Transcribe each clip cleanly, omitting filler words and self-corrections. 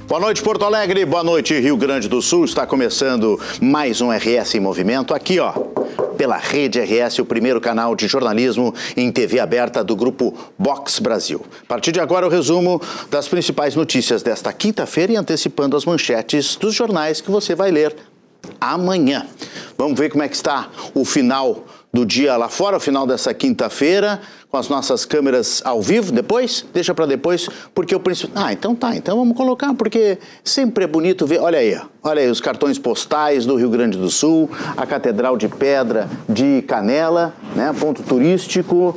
Boa noite, Porto Alegre. Boa noite, Rio Grande do Sul. Está começando mais um RS em Movimento. Aqui, ó, pela Rede RS, o primeiro canal de jornalismo em TV aberta do Grupo Box Brasil. A partir de agora, o resumo das principais notícias desta quinta-feira e antecipando as manchetes dos jornais que você vai ler amanhã. Vamos ver como é que está o final do dia lá fora, o final dessa quinta-feira, com as nossas câmeras ao vivo. Depois? Deixa para depois, porque o princípio... então tá, então vamos colocar, porque sempre é bonito ver... Olha aí os cartões postais do Rio Grande do Sul, a Catedral de Pedra de Canela, né, ponto turístico,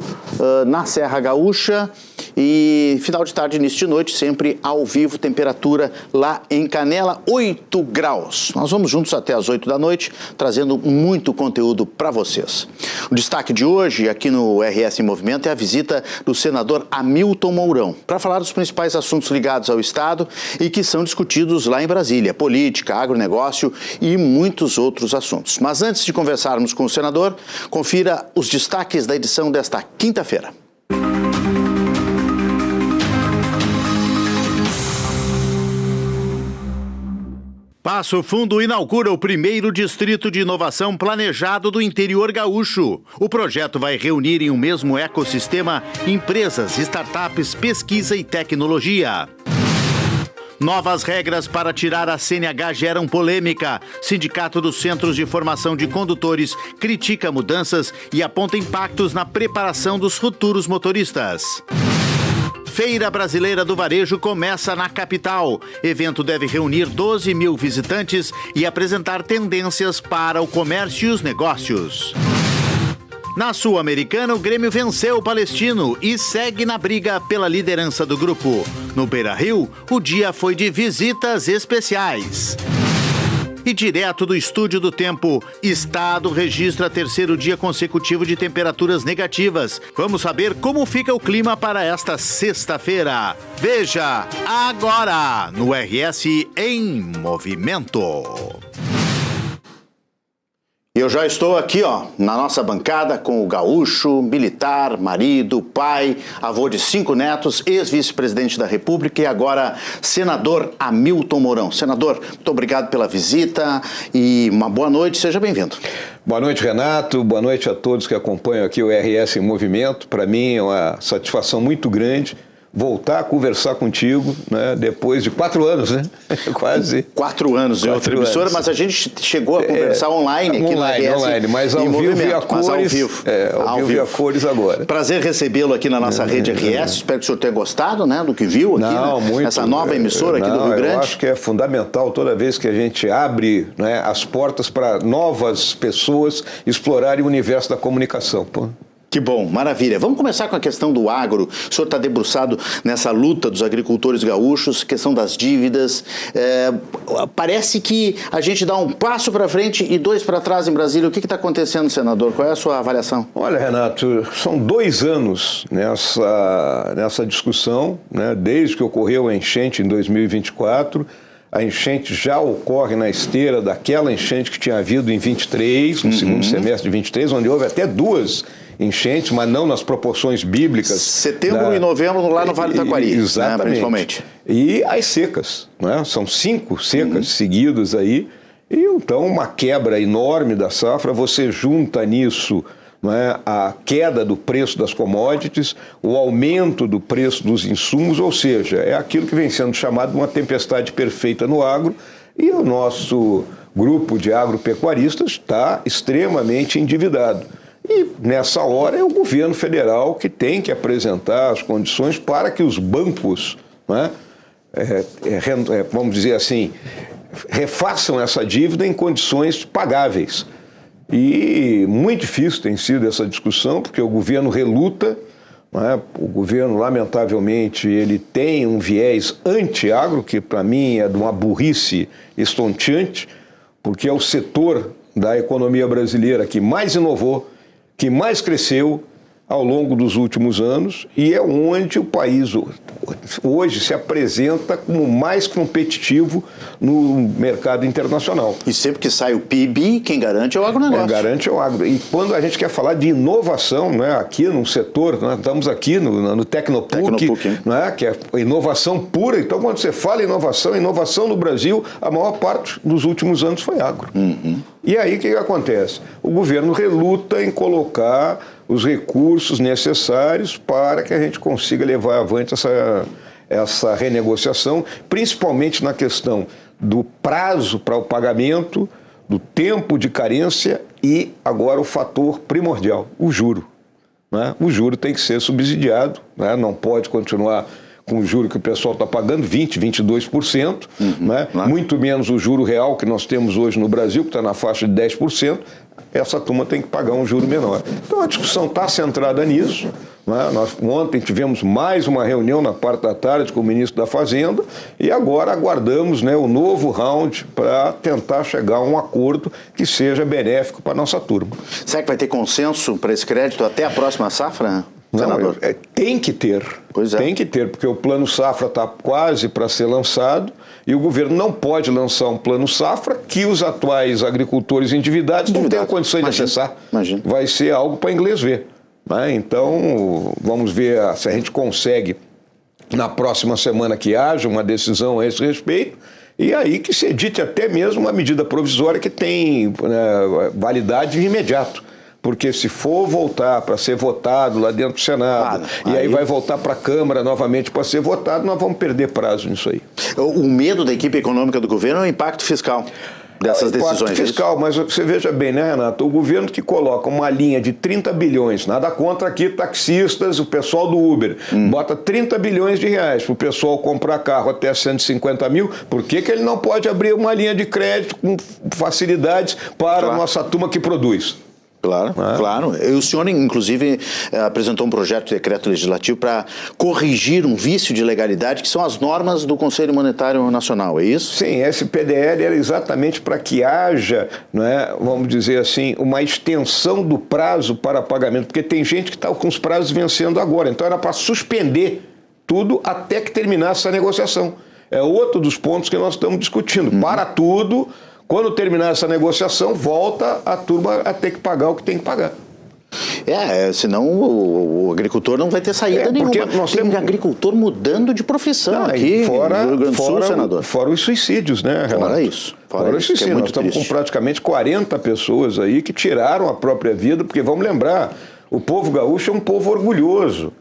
na Serra Gaúcha, e final de tarde, início de noite, sempre ao vivo, temperatura lá em Canela, 8 graus. Nós vamos juntos até as 8 da noite, trazendo muito conteúdo para vocês. O destaque de hoje, aqui no RS em Movimento, é a visita do senador Hamilton Mourão, para falar dos principais assuntos ligados ao Estado e que são discutidos lá em Brasília, política, agronegócio e muitos outros assuntos. Mas antes de conversarmos com o senador, confira os destaques da edição desta quinta-feira. Passo Fundo inaugura o primeiro distrito de inovação planejado do interior gaúcho. O projeto vai reunir em um mesmo ecossistema empresas, startups, pesquisa e tecnologia. Novas regras para tirar a CNH geram polêmica. Sindicato dos Centros de Formação de Condutores critica mudanças e aponta impactos na preparação dos futuros motoristas. Feira Brasileira do Varejo começa na capital. Evento deve reunir 12 mil visitantes e apresentar tendências para o comércio e os negócios. Na Sul-Americana, o Grêmio venceu o Palestino e segue na briga pela liderança do grupo. No Beira-Rio, o dia foi de visitas especiais. E direto do Estúdio do Tempo, Estado registra terceiro dia consecutivo de temperaturas negativas. Vamos saber como fica o clima para esta sexta-feira. Veja agora no RS em Movimento. Eu já estou aqui, ó, na nossa bancada com o gaúcho, militar, marido, pai, avô de 5 netos, ex-vice-presidente da República e agora senador Hamilton Mourão. Senador, muito obrigado pela visita e uma boa noite, seja bem-vindo. Boa noite, Renato, boa noite a todos que acompanham aqui o RS em Movimento. Para mim é uma satisfação muito grande voltar a conversar contigo, né, depois de 4 anos, né? Quase. 4 anos em outra emissora, mas a gente chegou a conversar online aqui no RS. Online, mas ao vivo e a cores. Ao vivo. Ao vivo e a cores agora. Prazer recebê-lo aqui na nossa rede RS. Espero que o senhor tenha gostado, né, do que viu aqui, muito, essa nova emissora aqui do Rio Grande. Eu acho que é fundamental toda vez que a gente abre, né, as portas para novas pessoas explorarem o universo da comunicação. Pô. Que bom, maravilha. Vamos começar com a questão do agro. O senhor está debruçado nessa luta dos agricultores gaúchos, questão das dívidas. Parece que a gente dá um passo para frente e 2 para trás em Brasília. O que está acontecendo, senador? Qual é a sua avaliação? Olha, Renato, são 2 anos nessa discussão, né, desde que ocorreu a enchente em 2024. A enchente já ocorre na esteira daquela enchente que tinha havido em 23, no segundo semestre de 23, onde houve até 2 enchentes, mas não nas proporções bíblicas. Setembro e novembro lá no Vale do Taquari, exatamente, né, principalmente. E as secas, né? São 5 secas seguidas aí, e então uma quebra enorme da safra. Você junta nisso, né, a queda do preço das commodities, o aumento do preço dos insumos, ou seja, é aquilo que vem sendo chamado de uma tempestade perfeita no agro, e o nosso grupo de agropecuaristas está extremamente endividado. E nessa hora é o governo federal que tem que apresentar as condições para que os bancos, né, vamos dizer assim, refaçam essa dívida em condições pagáveis. E muito difícil tem sido essa discussão, porque o governo reluta, né? O governo, lamentavelmente, ele tem um viés anti-agro, que para mim é de uma burrice estonteante, porque é o setor da economia brasileira que mais inovou, que mais cresceu, ao longo dos últimos anos e é onde o país hoje se apresenta como mais competitivo no mercado internacional. E sempre que sai o PIB, quem garante é o agronegócio. Quem garante é o agro. E quando a gente quer falar de inovação, né, aqui no setor, nós estamos aqui no Tecnopuc, né, que é inovação pura. Então, quando você fala inovação no Brasil, a maior parte dos últimos anos foi agro. E aí o que acontece? O governo reluta em colocar os recursos necessários para que a gente consiga levar avante essa renegociação, principalmente na questão do prazo para o pagamento, do tempo de carência e agora o fator primordial, o juro. Né? O juro tem que ser subsidiado, né? Não pode continuar com o juro que o pessoal está pagando, 20%, 22%, né? Muito menos o juro real que nós temos hoje no Brasil, que está na faixa de 10%, essa turma tem que pagar um juro menor. Então a discussão está centrada nisso. Né? Nós ontem tivemos mais uma reunião na parte da tarde com o ministro da Fazenda e agora aguardamos, né, o novo round para tentar chegar a um acordo que seja benéfico para a nossa turma. Será que vai ter consenso para esse crédito até a próxima safra? Não, tem que ter. Pois é. Tem que ter, porque o Plano Safra está quase para ser lançado e o governo não pode lançar um Plano Safra que os atuais agricultores endividados não tenham condições de acessar. Imagina. Vai ser algo para inglês ver. Né? Então, vamos ver se a gente consegue, na próxima semana, que haja uma decisão a esse respeito e aí que se edite até mesmo uma medida provisória que tem validade imediata. Porque se for voltar para ser votado lá dentro do Senado, e aí vai voltar para a Câmara novamente para ser votado, nós vamos perder prazo nisso aí. O medo da equipe econômica do governo é o impacto fiscal dessas decisões. Impacto fiscal, mas você veja bem, né, Renato? O governo que coloca uma linha de 30 bilhões, nada contra aqui taxistas, o pessoal do Uber, bota 30 bilhões de reais para o pessoal comprar carro até 150 mil, por que ele não pode abrir uma linha de crédito com facilidades para a nossa turma que produz? Claro, claro. E o senhor, inclusive, apresentou um projeto de decreto legislativo para corrigir um vício de legalidade, que são as normas do Conselho Monetário Nacional, é isso? Sim, esse PDL era exatamente para que haja, né, vamos dizer assim, uma extensão do prazo para pagamento, porque tem gente que está com os prazos vencendo agora, então era para suspender tudo até que terminasse essa negociação. É outro dos pontos que nós estamos discutindo. Para tudo. Quando terminar essa negociação, volta a turma a ter que pagar o que tem que pagar. Senão o agricultor não vai ter saída nenhuma. Porque nós temos agricultor mudando de profissão aqui no Rio Grande do Sul, senador. Fora os suicídios, né, Renato? Fora isso. Fora os suicídios. Nós estamos com praticamente 40 pessoas aí que tiraram a própria vida, porque vamos lembrar, o povo gaúcho é um povo orgulhoso.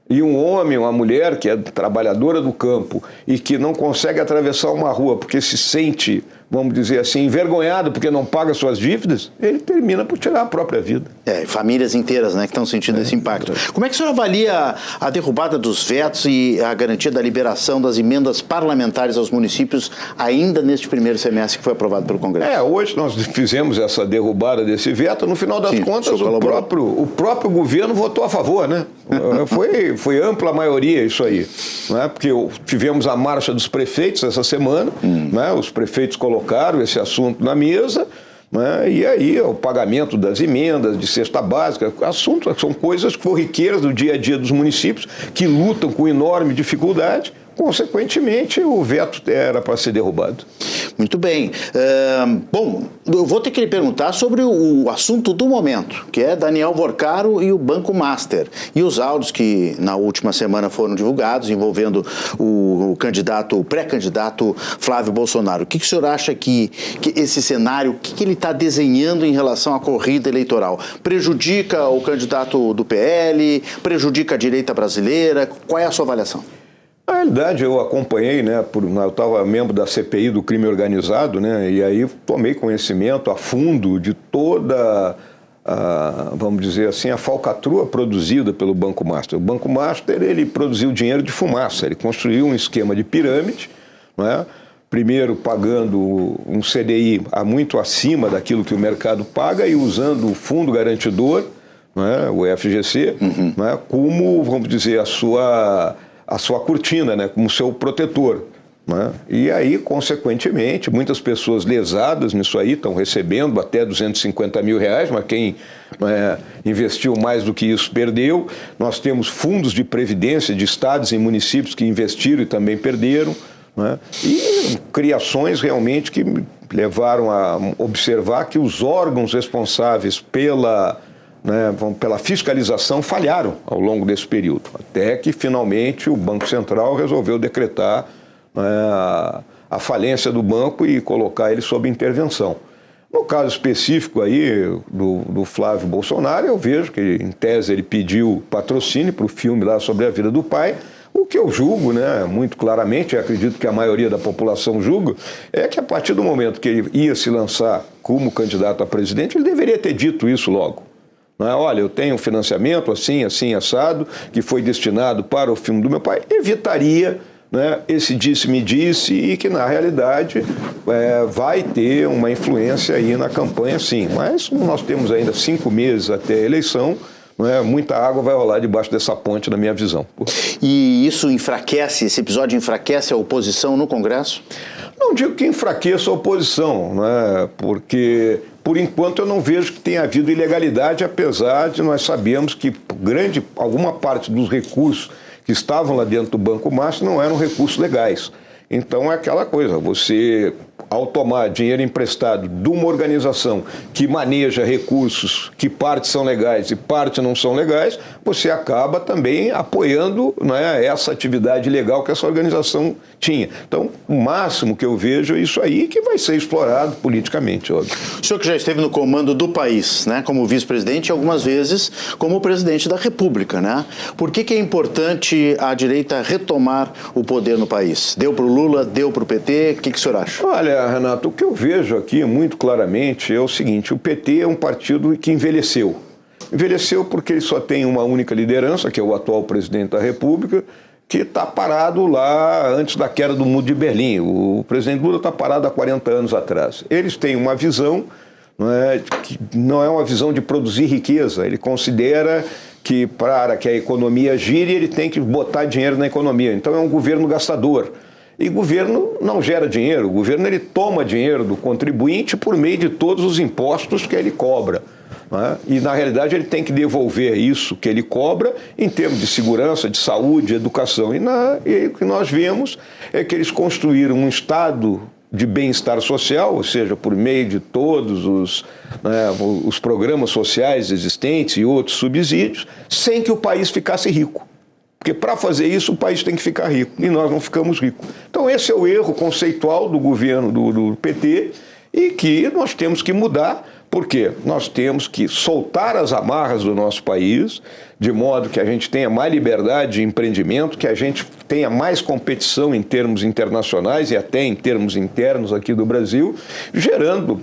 E um homem, uma mulher que é trabalhadora do campo e que não consegue atravessar uma rua porque se sente, vamos dizer assim, envergonhado porque não paga suas dívidas, ele termina por tirar a própria vida. Famílias inteiras, né, que estão sentindo esse impacto. Como é que o senhor avalia a derrubada dos vetos e a garantia da liberação das emendas parlamentares aos municípios ainda neste primeiro semestre que foi aprovado pelo Congresso? Hoje nós fizemos essa derrubada desse veto, no final das contas o próprio governo votou a favor, né? Foi ampla a maioria isso aí, né? Porque tivemos a marcha dos prefeitos essa semana, né? Os prefeitos colocaram esse assunto na mesa, né? E aí o pagamento das emendas, de cesta básica, são coisas corriqueiras do dia a dia dos municípios que lutam com enorme dificuldade. Consequentemente, o veto era para ser derrubado. Muito bem. Bom, eu vou ter que lhe perguntar sobre o assunto do momento, que é Daniel Vorcaro e o Banco Master. E os áudios que na última semana foram divulgados, envolvendo o pré-candidato Flávio Bolsonaro. O que o senhor acha que esse cenário, o que ele está desenhando em relação à corrida eleitoral? Prejudica o candidato do PL? Prejudica a direita brasileira? Qual é a sua avaliação? Na realidade, eu acompanhei, né, eu estava membro da CPI do crime organizado, né, e aí tomei conhecimento a fundo de toda, vamos dizer assim, a falcatrua produzida pelo Banco Master. O Banco Master, ele produziu dinheiro de fumaça, ele construiu um esquema de pirâmide, né, primeiro pagando um CDI muito acima daquilo que o mercado paga e usando o fundo garantidor, né, o FGC, né, como, vamos dizer, a sua cortina, né, como seu protetor. né? E aí, consequentemente, muitas pessoas lesadas nisso aí estão recebendo até R$250 mil, mas quem investiu mais do que isso perdeu. Nós temos fundos de previdência de estados e municípios que investiram e também perderam, né? E criações realmente que levaram a observar que os órgãos responsáveis pela fiscalização falharam ao longo desse período, até que finalmente o Banco Central resolveu decretar a falência do banco e colocar ele sob intervenção. No caso específico aí do Flávio Bolsonaro, eu vejo que, em tese, ele pediu patrocínio para o filme lá sobre a vida do pai. O que eu julgo, né, muito claramente, e acredito que a maioria da população julga, é que a partir do momento que ele ia se lançar como candidato a presidente, ele deveria ter dito isso logo. Olha, eu tenho um financiamento assim, assim, assado, que foi destinado para o filme do meu pai, evitaria, né, esse disse-me-disse e que, na realidade, vai ter uma influência aí na campanha, sim. Mas nós temos ainda 5 meses até a eleição, muita água vai rolar debaixo dessa ponte, na minha visão. E isso enfraquece, esse episódio enfraquece a oposição no Congresso? Não digo que enfraqueça a oposição, né, porque, por enquanto, eu não vejo que tenha havido ilegalidade, apesar de nós sabermos que alguma parte dos recursos que estavam lá dentro do Banco Mastro não eram recursos legais. Então é aquela coisa, você, ao tomar dinheiro emprestado de uma organização que maneja recursos que parte são legais e parte não são legais, você acaba também apoiando, né, essa atividade ilegal que essa organização tinha. Então, o máximo que eu vejo é isso aí, que vai ser explorado politicamente, óbvio. O senhor que já esteve no comando do país, né, como vice-presidente, algumas vezes como presidente da República, né? Por que é importante a direita retomar o poder no país? Deu para o Lula, deu para o PT, o que o senhor acha? Olha, Renato, o que eu vejo aqui muito claramente é o seguinte: o PT é um partido que envelheceu. Envelheceu porque ele só tem uma única liderança, que é o atual presidente da República, que está parado lá antes da queda do Muro de Berlim. O presidente Lula está parado há 40 anos atrás. Eles têm uma visão, que não é uma visão de produzir riqueza. Ele considera que para que a economia gire, ele tem que botar dinheiro na economia. Então é um governo gastador. E governo não gera dinheiro. O governo, ele toma dinheiro do contribuinte por meio de todos os impostos que ele cobra. E, na realidade, ele tem que devolver isso que ele cobra em termos de segurança, de saúde, educação. E o que nós vemos é que eles construíram um estado de bem-estar social, ou seja, por meio de todos os programas sociais existentes e outros subsídios, sem que o país ficasse rico. Porque para fazer isso o país tem que ficar rico, e nós não ficamos ricos. Então esse é o erro conceitual do governo do PT, e que nós temos que mudar, porque nós temos que soltar as amarras do nosso país, de modo que a gente tenha mais liberdade de empreendimento, que a gente tenha mais competição em termos internacionais e até em termos internos aqui do Brasil, gerando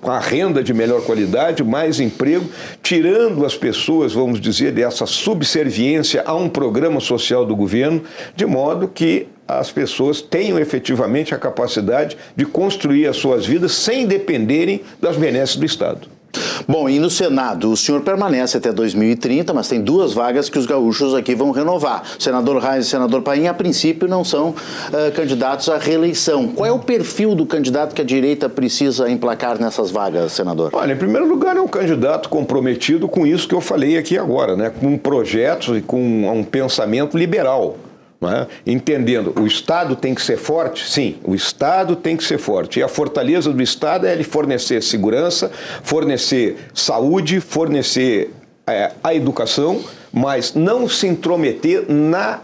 uma renda de melhor qualidade, mais emprego, tirando as pessoas, vamos dizer, dessa subserviência a um programa social do governo, de modo que as pessoas tenham efetivamente a capacidade de construir as suas vidas sem dependerem das benesses do Estado. Bom, e no Senado, o senhor permanece até 2030, mas tem 2 vagas que os gaúchos aqui vão renovar. O senador Reis e o senador Paim, a princípio, não são candidatos à reeleição. Qual é o perfil do candidato que a direita precisa emplacar nessas vagas, senador? Olha, em primeiro lugar, é um candidato comprometido com isso que eu falei aqui agora, né? Com projetos e com um pensamento liberal. Entendendo, o Estado tem que ser forte? Sim, o Estado tem que ser forte. E a fortaleza do Estado é ele fornecer segurança, fornecer saúde, fornecer a educação, mas não se intrometer na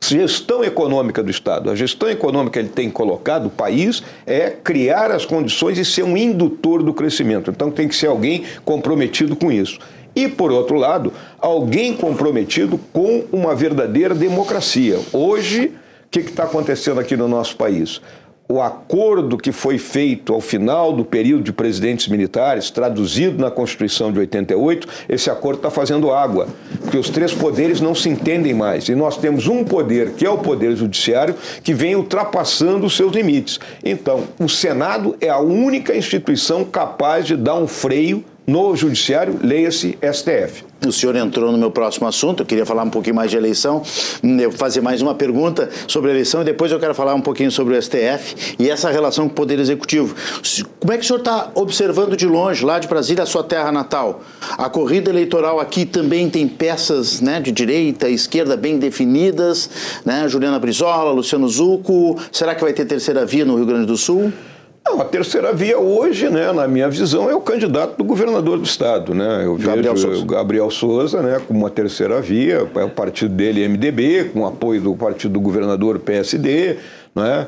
gestão econômica do Estado. A gestão econômica que ele tem colocado, o país, é criar as condições e ser um indutor do crescimento. Então tem que ser alguém comprometido com isso. E, por outro lado, alguém comprometido com uma verdadeira democracia. Hoje, o que está acontecendo aqui no nosso país? O acordo que foi feito ao final do período de presidentes militares, traduzido na Constituição de 88, esse acordo está fazendo água, porque os 3 poderes não se entendem mais. E nós temos um poder, que é o Poder Judiciário, que vem ultrapassando os seus limites. Então, o Senado é a única instituição capaz de dar um freio no Judiciário, leia-se STF. O senhor entrou no meu próximo assunto, eu queria falar um pouquinho mais de eleição, eu vou fazer mais uma pergunta sobre a eleição e depois eu quero falar um pouquinho sobre o STF e essa relação com o Poder Executivo. Como é que o senhor está observando de longe, lá de Brasília, a sua terra natal? A corrida eleitoral aqui também tem peças, né, de direita e esquerda bem definidas, né? Juliana Brizola, Luciano Zucco, será que vai ter terceira via no Rio Grande do Sul? Não, a terceira via hoje, né, na minha visão, é o candidato do governador do estado, né? Eu vejo o Gabriel Souza, né, como uma terceira via, é o partido dele, MDB, com apoio do partido do governador, PSD, né?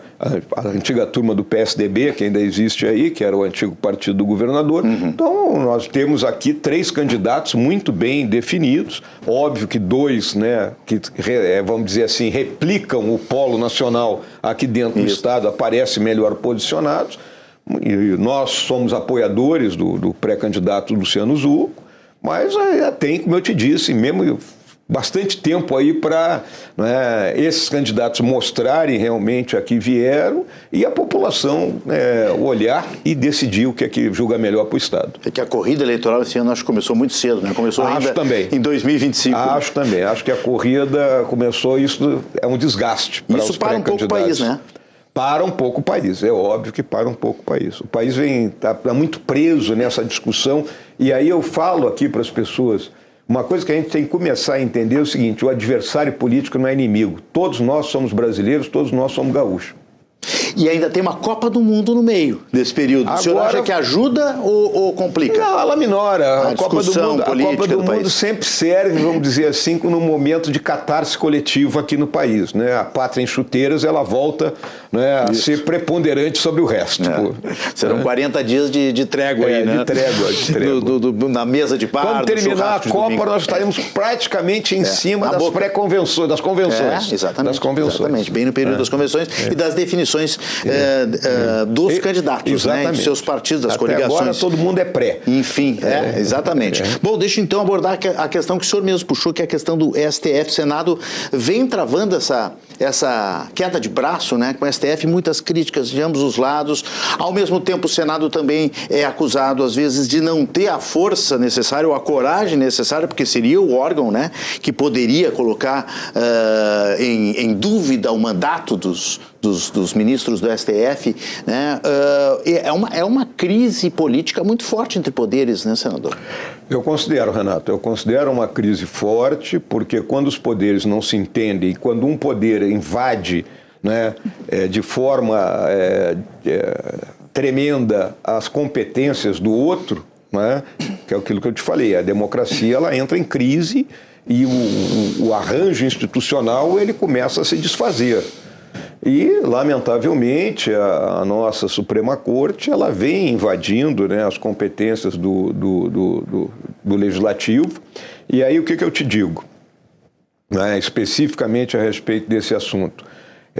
A antiga turma do PSDB, que ainda existe aí, que era o antigo partido do governador. Então, nós temos aqui 3 candidatos muito bem definidos. Óbvio que 2, né, que, vamos dizer assim, replicam o polo nacional aqui dentro do estado, aparecem melhor posicionados. E nós somos apoiadores do pré-candidato Luciano Zucco, mas tem, como eu te disse, mesmo bastante tempo aí para, né, esses candidatos mostrarem realmente a que vieram e a população olhar e decidir o que é que julga melhor para o Estado. É que a corrida eleitoral esse ano acho que começou muito cedo, né? Começou ainda em 2025. Acho também. Acho que a corrida começou, isso é um desgaste para os pré-candidatos. Isso para um pouco o país, né? Para um pouco o país, é óbvio que para um pouco o país. O país está muito preso nessa discussão e aí eu falo aqui para as pessoas. Uma coisa que a gente tem que começar a entender é o seguinte: o adversário político não é inimigo. Todos nós somos brasileiros, todos nós somos gaúchos. E ainda tem uma Copa do Mundo no meio desse período. Agora, o senhor acha que ajuda ou complica? Não, ela minora. A Copa do Mundo sempre serve, vamos dizer assim, num momento de catarse coletivo aqui no país, né? A pátria em chuteiras, ela volta, né, a ser preponderante sobre o resto. Serão 40 dias de trégua aí, né? De trégua. Na mesa de bar. Quando terminar a Copa, nós estaremos praticamente em cima das pré-convenções, das convenções. Exatamente. Das convenções. Exatamente, bem no período das convenções e das definições dos candidatos, né, dos seus partidos, das coligações. Agora todo mundo é pré. Enfim, exatamente. Bom, deixa eu então abordar a questão que o senhor mesmo puxou, que é a questão do STF. O Senado vem travando essa queda de braço, né, com o STF, muitas críticas de ambos os lados. Ao mesmo tempo, o Senado também é acusado, às vezes, de não ter a força necessária ou a coragem necessária, porque seria o órgão, né, que poderia colocar em dúvida o mandato dos ministros do STF, né? É uma crise política muito forte entre poderes, né, senador? Eu considero, Renato, uma crise forte, porque quando os poderes não se entendem, quando um poder invade, né, de forma tremenda as competências do outro, né, que é aquilo que eu te falei, a democracia ela entra em crise e o arranjo institucional ele começa a se desfazer. E, lamentavelmente, a nossa Suprema Corte ela vem invadindo, né, as competências do Legislativo. E aí o que eu te digo, né, especificamente a respeito desse assunto?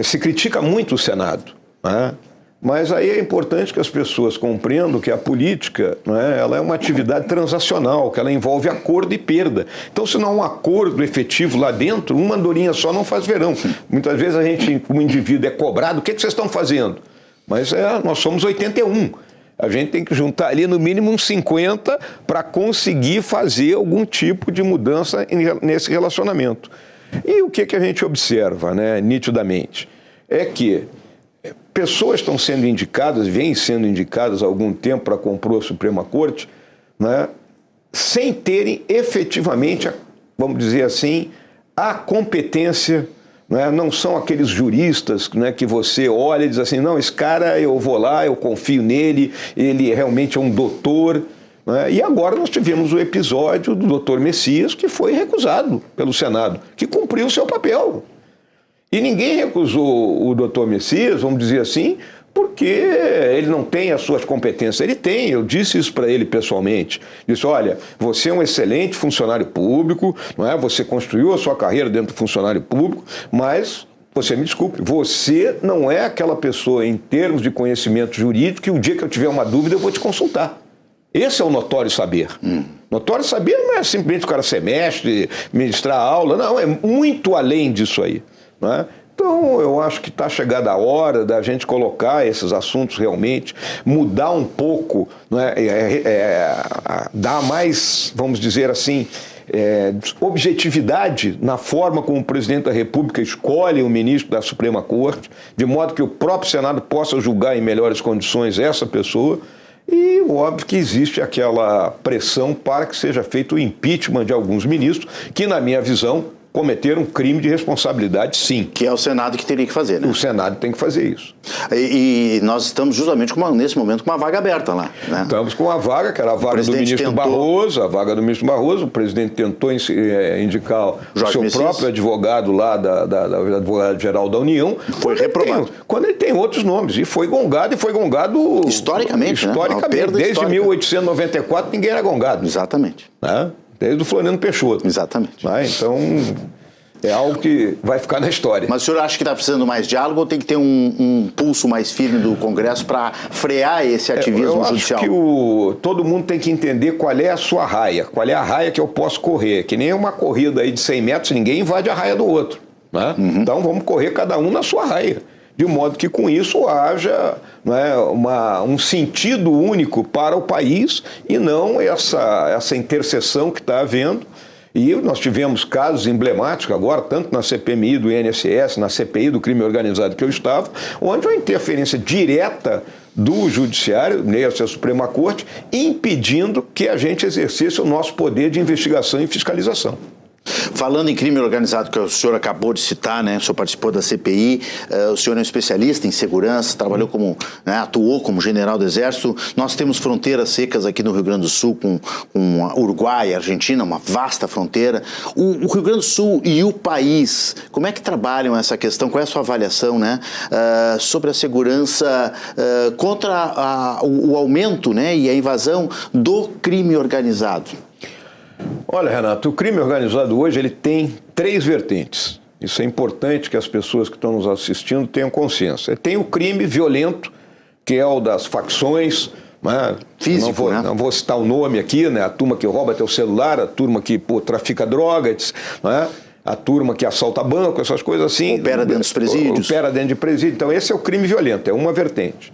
Se critica muito o Senado, né? Mas aí é importante que as pessoas compreendam que a política, né, ela é uma atividade transacional, que ela envolve acordo e perda. Então, se não há um acordo efetivo lá dentro, uma andorinha só não faz verão. Muitas vezes a gente, como indivíduo, é cobrado, o que vocês estão fazendo? Mas nós somos 81. A gente tem que juntar ali no mínimo uns 50 para conseguir fazer algum tipo de mudança nesse relacionamento. E o que a gente observa, né, nitidamente? É que pessoas estão sendo indicadas, vêm sendo indicadas há algum tempo para compor a Suprema Corte, né, sem terem efetivamente, vamos dizer assim, a competência, né, não são aqueles juristas, né, que você olha e diz assim, não, esse cara eu vou lá, eu confio nele, ele realmente é um doutor. Né, e agora nós tivemos o episódio do doutor Messias, que foi recusado pelo Senado, que cumpriu o seu papel. E ninguém recusou o doutor Messias, vamos dizer assim, porque ele não tem as suas competências. Ele tem, eu disse isso para ele pessoalmente. Disse, olha, você é um excelente funcionário público, não é? Você construiu a sua carreira dentro do funcionário público, mas, você me desculpe, você não é aquela pessoa em termos de conhecimento jurídico que o dia que eu tiver uma dúvida eu vou te consultar. Esse é o notório saber. Notório saber não é simplesmente o cara ser mestre, ministrar aula, não, é muito além disso aí. Né? Então, eu acho que está chegada a hora da gente colocar esses assuntos realmente, mudar um pouco, né, dar mais, vamos dizer assim, objetividade na forma como o presidente da República escolhe o ministro da Suprema Corte, de modo que o próprio Senado possa julgar em melhores condições essa pessoa. E óbvio que existe aquela pressão para que seja feito o impeachment de alguns ministros, que, na minha visão, cometeram um crime de responsabilidade, sim. Que é o Senado que teria que fazer, né? O Senado tem que fazer isso. E nós estamos justamente, nesse momento, com uma vaga aberta lá, né? Estamos com a vaga, que era a vaga do ministro Barroso, o presidente tentou indicar o seu próprio advogado lá, da Advogado-Geral da União. Foi reprovado. Quando ele tem outros nomes, e foi gongado historicamente, né? Desde histórica. 1894 ninguém era gongado. Exatamente. Né? Desde o Floriano Peixoto. Exatamente. Então, é algo que vai ficar na história. Mas o senhor acha que está precisando mais diálogo ou tem que ter um pulso mais firme do Congresso para frear esse ativismo judicial? Eu acho que todo mundo tem que entender qual é a sua raia, qual é a raia que eu posso correr. Que nem uma corrida aí de 100 metros, ninguém invade a raia do outro. Né? Então, vamos correr cada um na sua raia. De modo que com isso haja, né, um sentido único para o país e não essa interseção que está havendo. E nós tivemos casos emblemáticos agora, tanto na CPMI do INSS, na CPI do crime organizado que eu estava, onde uma interferência direta do Judiciário, nessa Suprema Corte, impedindo que a gente exercesse o nosso poder de investigação e fiscalização. Falando em crime organizado, que o senhor acabou de citar, né? O senhor participou da CPI, o senhor é um especialista em segurança, trabalhou como, né, atuou como general do Exército. Nós temos fronteiras secas aqui no Rio Grande do Sul com Uruguai, Argentina, uma vasta fronteira. O Rio Grande do Sul e o país, como é que trabalham essa questão? Qual é a sua avaliação, né, sobre a segurança contra o aumento, né, e a invasão do crime organizado? Olha, Renato, o crime organizado hoje ele tem 3 vertentes. Isso é importante que as pessoas que estão nos assistindo tenham consciência. Tem o crime violento, que é o das facções, né? Físico, não vou citar o nome aqui, né? A turma que rouba teu celular, a turma que trafica drogas, né? A turma que assalta banco, essas coisas assim. Opera dentro dos presídios. Opera dentro de presídio. Então esse é o crime violento, é uma vertente.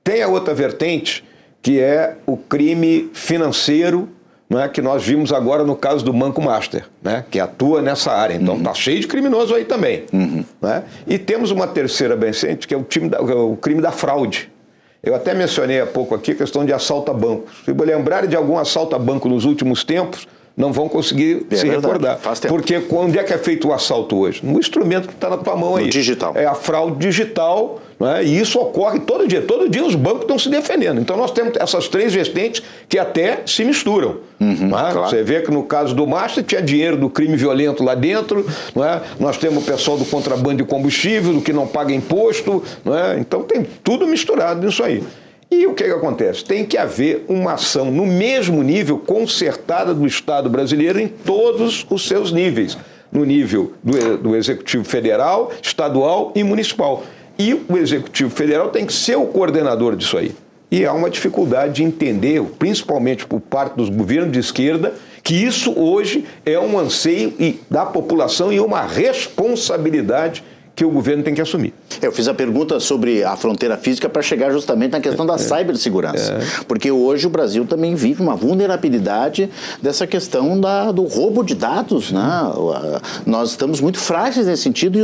Tem a outra vertente, que é o crime financeiro, né, que nós vimos agora no caso do Banco Master, né, que atua nessa área. Então está cheio de criminoso aí também. Né? E temos uma terceira vertente, que é o crime da fraude. Eu até mencionei há pouco aqui a questão de assalto a banco. Se lembrarem de algum assalto a banco nos últimos tempos, não vão conseguir se recordar. Porque onde é que é feito o assalto hoje? No instrumento que está na tua mão aí. No digital. É a fraude digital, né? E isso ocorre todo dia. Todo dia os bancos estão se defendendo. Então nós temos essas 3 vertentes que até se misturam. Claro. Você vê que no caso do Master tinha dinheiro do crime violento lá dentro. Não é? Nós temos o pessoal do contrabando de combustível, do que não paga imposto. Não é? Então tem tudo misturado nisso aí. E o que acontece? Tem que haver uma ação no mesmo nível, concertada do Estado brasileiro em todos os seus níveis. No nível do Executivo Federal, Estadual e Municipal. E o Executivo Federal tem que ser o coordenador disso aí. E há uma dificuldade de entender, principalmente por parte dos governos de esquerda, que isso hoje é um anseio da população e uma responsabilidade que o governo tem que assumir. Eu fiz a pergunta sobre a fronteira física para chegar justamente na questão da cibersegurança. Porque hoje o Brasil também vive uma vulnerabilidade dessa questão do roubo de dados, né? Nós estamos muito frágeis nesse sentido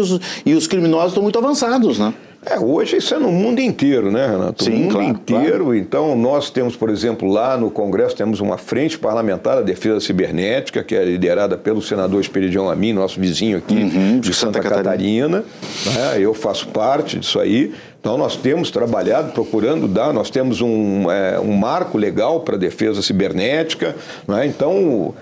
e os criminosos estão muito avançados, né? Hoje isso é no mundo inteiro, né, Renato? Sim, no mundo claro, inteiro. Claro. Então, nós temos, por exemplo, lá no Congresso, temos uma frente parlamentar da defesa cibernética, que é liderada pelo senador Esperidião Amin, nosso vizinho aqui de Santa Catarina. Né? Eu faço parte disso aí. Então, nós temos trabalhado, procurando dar, nós temos um marco legal para a defesa cibernética. Né? Então,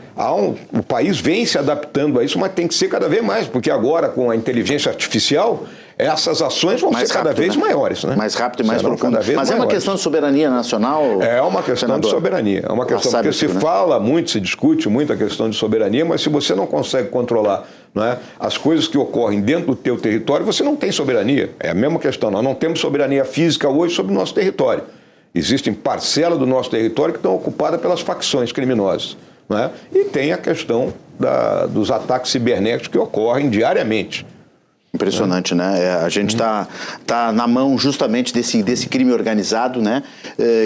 o país vem se adaptando a isso, mas tem que ser cada vez mais, porque agora, com a inteligência artificial, essas ações vão ser cada vez maiores. Né? Mais rápido e mais profundo. Mas é uma questão de soberania nacional? É uma questão de soberania. É uma questão, porque se fala muito, se discute muito a questão de soberania, mas se você não consegue controlar, né, as coisas que ocorrem dentro do teu território, você não tem soberania. É a mesma questão. Nós não temos soberania física hoje sobre o nosso território. Existem parcelas do nosso território que estão ocupadas pelas facções criminosas. Né? E tem a questão dos ataques cibernéticos que ocorrem diariamente. Impressionante, né? A gente tá na mão justamente desse crime organizado, né?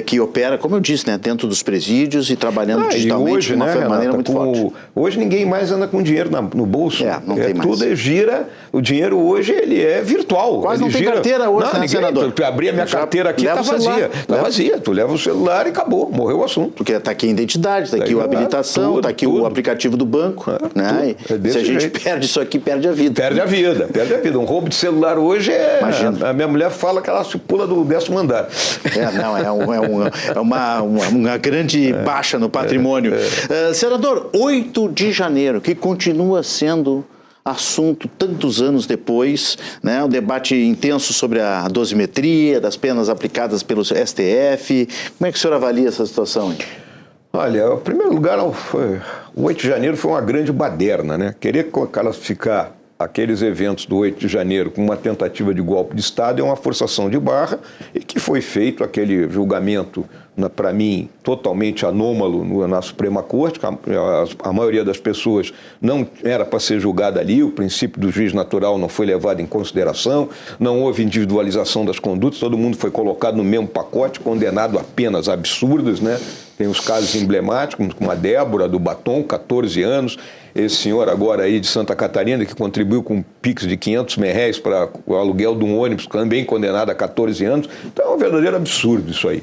Que opera, como eu disse, né? Dentro dos presídios e trabalhando digitalmente hoje, de uma maneira Renata, muito forte. Hoje ninguém mais anda com dinheiro no bolso. Não tem mais. Tudo gira. O dinheiro hoje ele é virtual. Quase ele não tem carteira hoje, né, senador? Tu abrir a minha carteira aqui, tá vazia. Tá vazia. Tu leva o celular e acabou. Morreu o assunto. Porque tá aqui a identidade, tá aqui a habilitação, tá aqui o aplicativo do banco. Né? Se a gente perde isso aqui, perde a vida. Perde a vida. Um roubo de celular hoje a minha mulher fala que ela se pula do 10º andar. É uma grande baixa no patrimônio. Senador, 8 de janeiro, que continua sendo assunto tantos anos depois, né? Um debate intenso sobre a dosimetria, das penas aplicadas pelo STF. Como é que o senhor avalia essa situação? Olha, em primeiro lugar, o 8 de janeiro foi uma grande baderna, né? Querer classificar aqueles eventos do 8 de janeiro com uma tentativa de golpe de Estado é uma forçação de barra e que foi feito aquele julgamento, para mim, totalmente anômalo na Suprema Corte. A maioria das pessoas não era para ser julgada ali, o princípio do juiz natural não foi levado em consideração, não houve individualização das condutas, todo mundo foi colocado no mesmo pacote, condenado a penas absurdas, né? Tem os casos emblemáticos, como a Débora, do Batom, 14 anos, esse senhor agora aí de Santa Catarina, que contribuiu com um Pix de R$500 para o aluguel de um ônibus, também condenado a 14 anos. Então é um verdadeiro absurdo isso aí.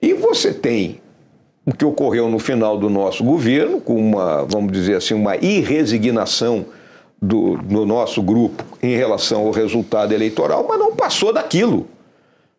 E você tem o que ocorreu no final do nosso governo, com uma, vamos dizer assim, uma irresignação do nosso grupo em relação ao resultado eleitoral, mas não passou daquilo.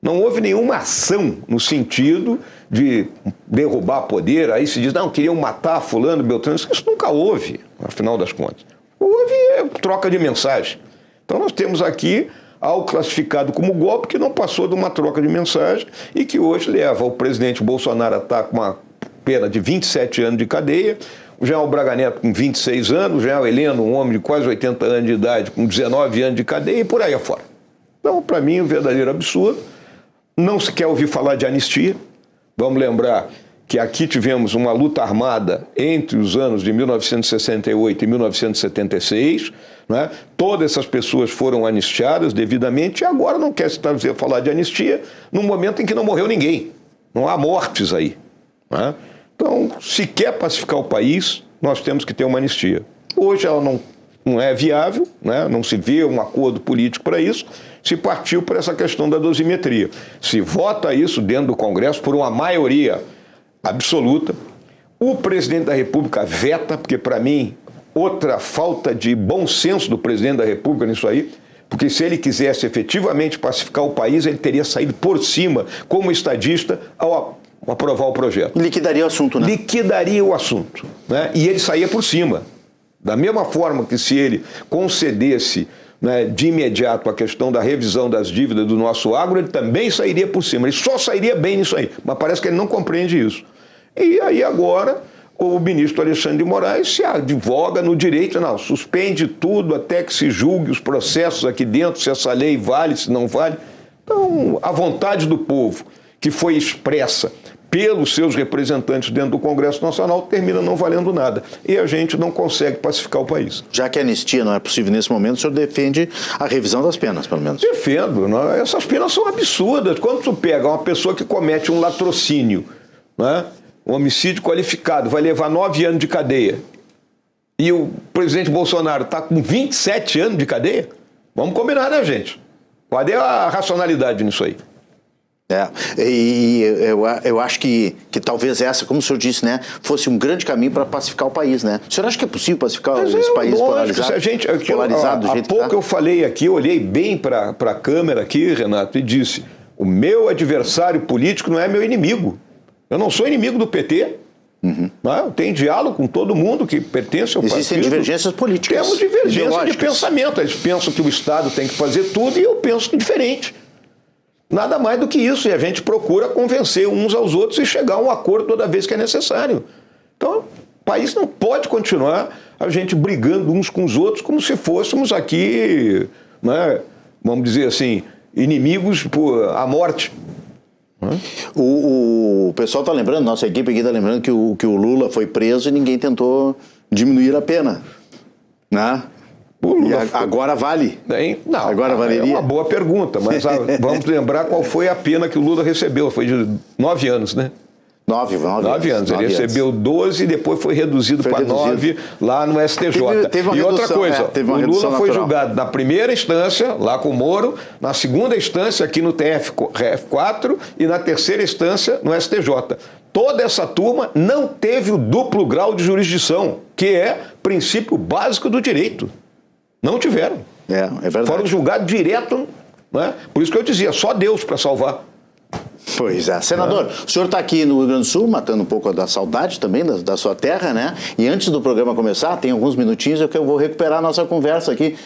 Não houve nenhuma ação no sentido de derrubar poder. Aí se diz, não, queriam matar fulano, Beltrano. Isso nunca houve, afinal das contas. Houve troca de mensagem. Então nós temos aqui algo classificado como golpe que não passou de uma troca de mensagem e que hoje leva o presidente Bolsonaro a estar com uma pena de 27 anos de cadeia, o general Braga Neto com 26 anos, o general Heleno, um homem de quase 80 anos de idade, com 19 anos de cadeia e por aí afora. Então, para mim, um verdadeiro absurdo. Não se quer ouvir falar de anistia. Vamos lembrar que aqui tivemos uma luta armada entre os anos de 1968 e 1976. Né? Todas essas pessoas foram anistiadas devidamente e agora não quer se falar de anistia num momento em que não morreu ninguém. Não há mortes aí. Né? Então, se quer pacificar o país, nós temos que ter uma anistia. Hoje ela não é viável, né? Não se vê um acordo político para isso, se partiu por essa questão da dosimetria. Se vota isso dentro do Congresso por uma maioria absoluta, o presidente da República veta, porque para mim, outra falta de bom senso do presidente da República nisso aí, porque se ele quisesse efetivamente pacificar o país, ele teria saído por cima como estadista ao aprovar o projeto. Liquidaria o assunto, né? Liquidaria o assunto, né? E ele saía por cima. Da mesma forma que se ele concedesse, né, de imediato a questão da revisão das dívidas do nosso agro, ele também sairia por cima. Ele só sairia bem nisso aí. Mas parece que ele não compreende isso. E aí agora o ministro Alexandre de Moraes se advoga no direito, não, suspende tudo até que se julgue os processos aqui dentro, se essa lei vale, se não vale. Então, a vontade do povo, que foi expressa pelos seus representantes dentro do Congresso Nacional, termina não valendo nada. E a gente não consegue pacificar o país. Já que a anistia não é possível nesse momento, o senhor defende a revisão das penas, pelo menos? Defendo. Não? Essas penas são absurdas. Quando tu pega uma pessoa que comete um latrocínio, né, um homicídio qualificado, vai levar 9 anos de cadeia, e o presidente Bolsonaro está com 27 anos de vamos combinar, né, gente? Qual é a racionalidade nisso aí? E eu acho que talvez essa, como o senhor disse, né, fosse um grande caminho para pacificar o país, né? O senhor acha que é possível pacificar esse país polarizado? Polarizado do jeito que tá? Há pouco eu falei aqui, olhei bem para a câmera aqui, Renato, e disse, o meu adversário político não é meu inimigo. Eu não sou inimigo do PT. Eu tenho diálogo com todo mundo que pertence ao partido. Existem divergências políticas. Temos divergências de pensamento. Eles pensam que o Estado tem que fazer tudo e eu penso diferente. Nada mais do que isso, e a gente procura convencer uns aos outros e chegar a um acordo toda vez que é necessário. Então, o país não pode continuar a gente brigando uns com os outros como se fôssemos aqui, né, vamos dizer assim, inimigos por a morte. O pessoal está lembrando, nossa equipe aqui está lembrando que o Lula foi preso e ninguém tentou diminuir a pena, né? O Lula agora vale? Não, agora valeria? É uma boa pergunta, mas vamos lembrar qual foi a pena que o Lula recebeu. Foi de 9 anos, né? 9 anos. Ele recebeu 12 e depois foi reduzido para 9 lá no STJ. Teve uma e outra redução, coisa, teve uma o Lula foi natural. julgado na primeira instância, lá com o Moro, na segunda instância aqui no TRF4 e na terceira instância no STJ. Toda essa turma não teve o duplo grau de jurisdição, que é princípio básico do direito. Não tiveram. É verdade. Foram julgados direto, né? Por isso que eu dizia, só Deus para salvar. Pois é. Senador, o senhor está aqui no Rio Grande do Sul, matando um pouco da saudade também da sua terra, né? E antes do programa começar, tem alguns minutinhos que eu vou recuperar a nossa conversa aqui.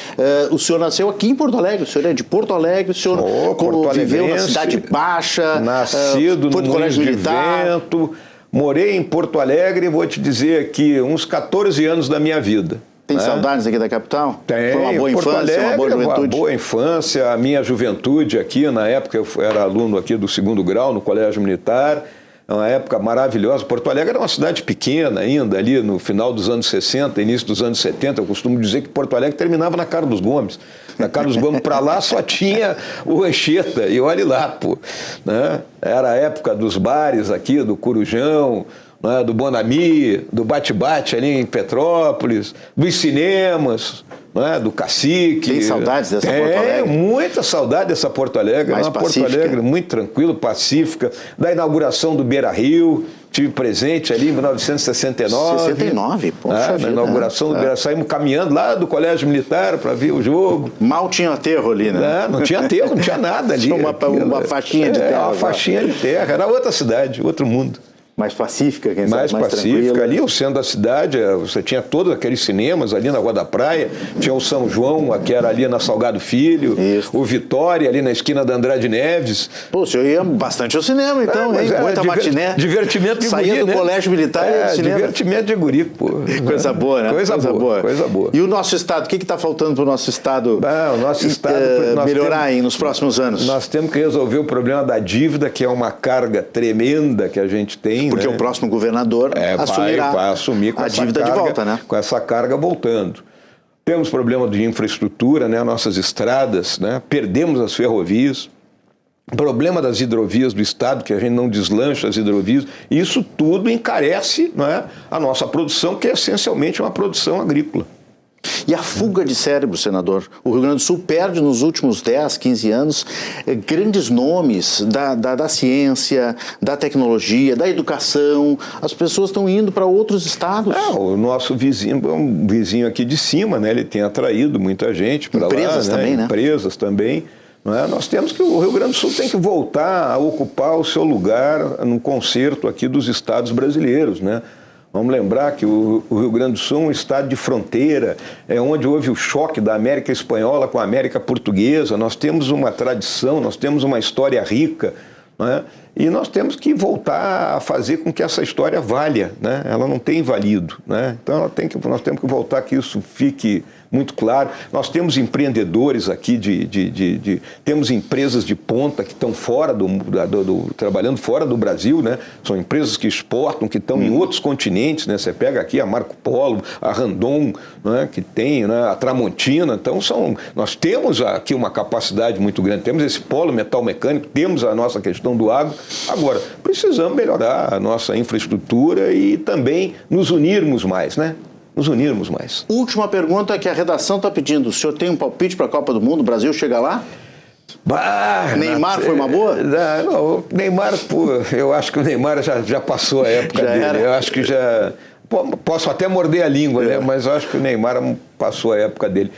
O senhor nasceu aqui em Porto Alegre, o senhor é de Porto Alegre, o senhor viveu na Cidade Baixa, nascido no Colégio Militar. Vento, morei em Porto Alegre, vou te dizer aqui, uns 14 anos da minha vida. Tem saudades aqui da capital? Tem. Foi uma boa Porto infância, Alegre, uma boa juventude? Uma boa infância, a minha juventude aqui, na época eu era aluno aqui do 2º grau no Colégio Militar, é uma época maravilhosa. Porto Alegre era uma cidade pequena ainda, ali no final dos anos 60, início dos anos 70, eu costumo dizer que Porto Alegre terminava na Carlos Gomes. Na Carlos Gomes para lá só tinha o Anchieta, e olhe lá, pô. Né? Era a época dos bares aqui, do Corujão, do Bonami, do Bate-Bate ali em Petrópolis, dos cinemas, do Cacique. Tem saudades dessa Porto Alegre? Muita saudade dessa Porto Alegre. Mais pacífica. Porto Alegre muito tranquilo, pacífica. Da inauguração do Beira-Rio, tive presente ali em 1969. 69, poxa vida. Na inauguração do Beira-Rio, saímos caminhando lá do Colégio Militar para ver o jogo. Mal tinha aterro ali, né? Não tinha aterro, não tinha nada ali. Uma faixinha de terra. Uma faixinha de terra, era outra cidade, outro mundo. Mais pacífica, quem mais sabe, mais pacífica. Tranquila. Ali, o centro da cidade, você tinha todos aqueles cinemas ali na Rua da Praia, tinha o São João, que era ali na Salgado Filho, Isso. o Vitória, ali na esquina da Andrade Neves. Pô, o senhor ia bastante ao cinema, então, hein? Muita matiné. Divertimento de guri, Saía do Colégio Militar e ia ao cinema. Divertimento de guri, pô. Coisa boa, né? Coisa boa. E o nosso Estado, o que está faltando para o nosso Estado, o nosso estado melhorar nos próximos anos? Nós temos que resolver o problema da dívida, que é uma carga tremenda que a gente tem. Porque o próximo governador assumirá vai assumir com a essa dívida carga, de volta, né? Com essa carga voltando. Temos problema de infraestrutura, né? Nossas estradas, né? Perdemos as ferrovias. Problema das hidrovias do Estado, que a gente não deslancha as hidrovias. Isso tudo encarece, né, a nossa produção, que é essencialmente uma produção agrícola. E a fuga de cérebro, senador? O Rio Grande do Sul perde nos últimos 10, 15 anos grandes nomes da ciência, da tecnologia, da educação. As pessoas estão indo para outros estados. O nosso vizinho, um vizinho aqui de cima, né, ele tem atraído muita gente para lá. Empresas também, né? Empresas também. Nós temos que, o Rio Grande do Sul tem que voltar a ocupar o seu lugar no concerto aqui dos estados brasileiros, né? Vamos lembrar que o Rio Grande do Sul é um estado de fronteira, é onde houve o choque da América Espanhola com a América Portuguesa. Nós temos uma tradição, nós temos uma história rica, né? E nós temos que voltar a fazer com que essa história valha, né? Ela não tem valido, né? Então nós temos que voltar que isso fique muito claro. Nós temos empreendedores aqui, temos empresas de ponta que estão fora trabalhando fora do Brasil, né? São empresas que exportam, que estão em outros continentes, né? Você pega aqui a Marco Polo, a Randon, né? Que tem, né? A Tramontina. Então nós temos aqui uma capacidade muito grande, temos esse polo metal mecânico, temos a nossa questão do agro. Agora, precisamos melhorar a nossa infraestrutura e também nos unirmos mais, né? Nos unirmos mais. Última pergunta que a redação está pedindo. O senhor tem um palpite para a Copa do Mundo? O Brasil chega lá? Neymar foi uma boa? Não, Neymar, eu acho que o Neymar já passou a época dele. Eu acho que já... Posso até morder a língua, né? Mas eu acho que o Neymar passou a época dele.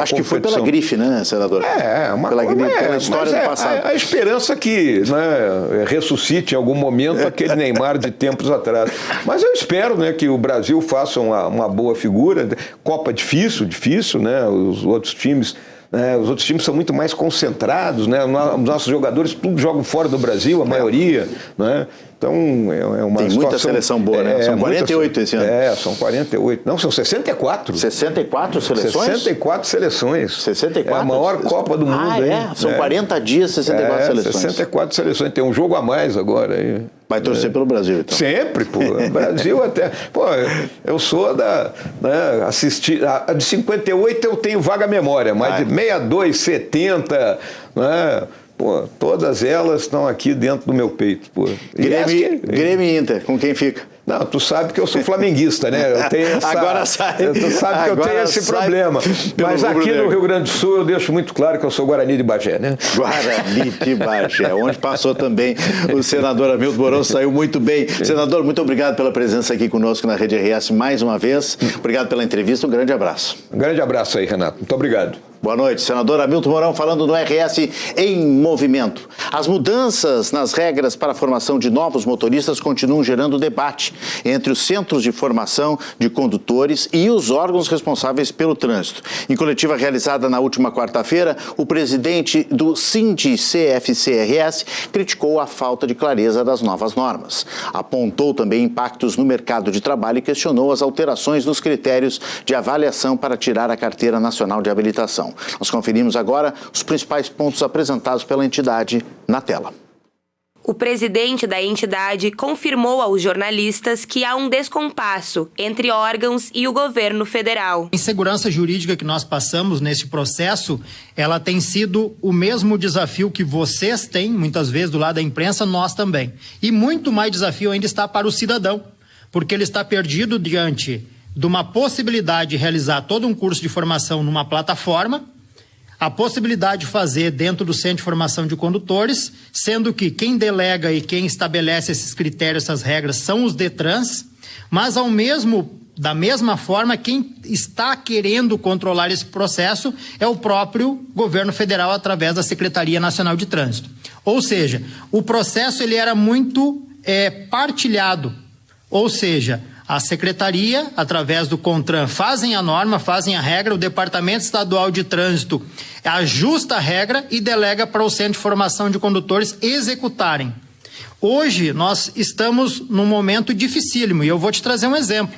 Acho que foi pela grife, né, senador? Pela história do passado. A esperança que, né, ressuscite em algum momento aquele Neymar de tempos atrás. Mas eu espero, né, que o Brasil faça uma boa figura. Copa difícil, né? Os outros times são muito mais concentrados, né? Os nossos jogadores tudo jogam fora do Brasil, a maioria, né? Então é uma Tem muita seleção boa, né? São 48 esse ano. São 48. Não, são 64. 64 seleções? 64 seleções. 64? É a maior Copa do mundo. São 40 dias, 64 seleções. 64 seleções. Tem um jogo a mais agora aí. Vai torcer pelo Brasil, então. Sempre, pô. O Brasil até... Pô, eu sou da... Né, assisti, a de 58 eu tenho vaga memória, mas de 62, 70, né... Pô, todas elas estão aqui dentro do meu peito, pô. Grêmio e Inter, com quem fica? Não, tu sabe que eu sou flamenguista, né? Eu tenho essa, agora sai. Tu sabe que eu tenho esse problema. Mas aqui no Rio Grande do Sul eu deixo muito claro que eu sou Guarani de Bagé, né? Guarani de Bagé, onde passou também o senador Hamilton Mourão, saiu muito bem. Senador, muito obrigado pela presença aqui conosco na Rede RS mais uma vez. Obrigado pela entrevista, um grande abraço. Um grande abraço aí, Renato. Muito obrigado. Boa noite, senador Hamilton Mourão falando no RS em Movimento. As mudanças nas regras para a formação de novos motoristas continuam gerando debate entre os centros de formação de condutores e os órgãos responsáveis pelo trânsito. Em coletiva realizada na última quarta-feira, o presidente do Sindi-CFC-RS criticou a falta de clareza das novas normas. Apontou também impactos no mercado de trabalho e questionou as alterações nos critérios de avaliação para tirar a Carteira Nacional de Habilitação. Nós conferimos agora os principais pontos apresentados pela entidade na tela. O presidente da entidade confirmou aos jornalistas que há um descompasso entre órgãos e o governo federal. A insegurança jurídica que nós passamos nesse processo, ela tem sido o mesmo desafio que vocês têm, muitas vezes do lado da imprensa, nós também. E muito mais desafio ainda está para o cidadão, porque ele está perdido diante de uma possibilidade de realizar todo um curso de formação numa plataforma, a possibilidade de fazer dentro do Centro de Formação de Condutores, sendo que quem delega e quem estabelece esses critérios, essas regras, são os DETRANs, mas da mesma forma, quem está querendo controlar esse processo é o próprio governo federal através da Secretaria Nacional de Trânsito. Ou seja, o processo ele era muito partilhado, ou seja, a Secretaria, através do CONTRAN, fazem a norma, fazem a regra, o Departamento Estadual de Trânsito ajusta a regra e delega para o Centro de Formação de Condutores executarem. Hoje, nós estamos num momento dificílimo e eu vou te trazer um exemplo.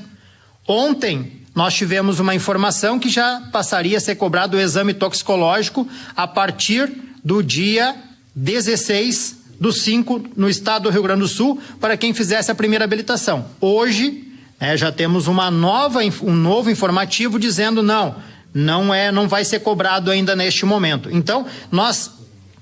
Ontem, nós tivemos uma informação que já passaria a ser cobrado o exame toxicológico a partir do dia 16/5 no estado do Rio Grande do Sul para quem fizesse a primeira habilitação. Hoje, já temos um novo informativo dizendo não vai ser cobrado ainda neste momento. Então, nós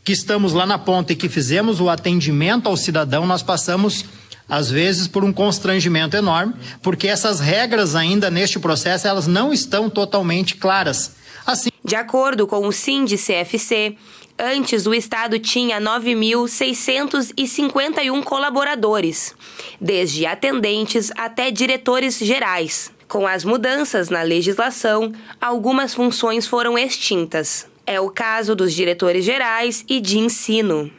que estamos lá na ponta e que fizemos o atendimento ao cidadão, nós passamos, às vezes, por um constrangimento enorme, porque essas regras ainda neste processo, elas não estão totalmente claras. Assim, de acordo com o Sindi-CFC, antes o Estado tinha 9.651 colaboradores, desde atendentes até diretores gerais. Com as mudanças na legislação, algumas funções foram extintas. É o caso dos diretores gerais e de ensino.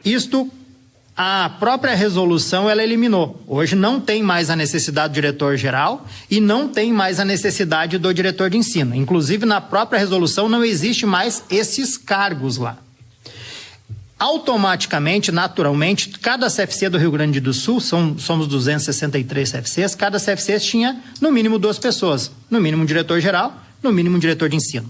A própria resolução ela eliminou. Hoje não tem mais a necessidade do diretor geral e não tem mais a necessidade do diretor de ensino. Inclusive, na própria resolução não existe mais esses cargos lá. Automaticamente, naturalmente, cada CFC do Rio Grande do Sul, somos 263 CFCs, cada CFC tinha no mínimo 2 pessoas, no mínimo um diretor geral, no mínimo um diretor de ensino.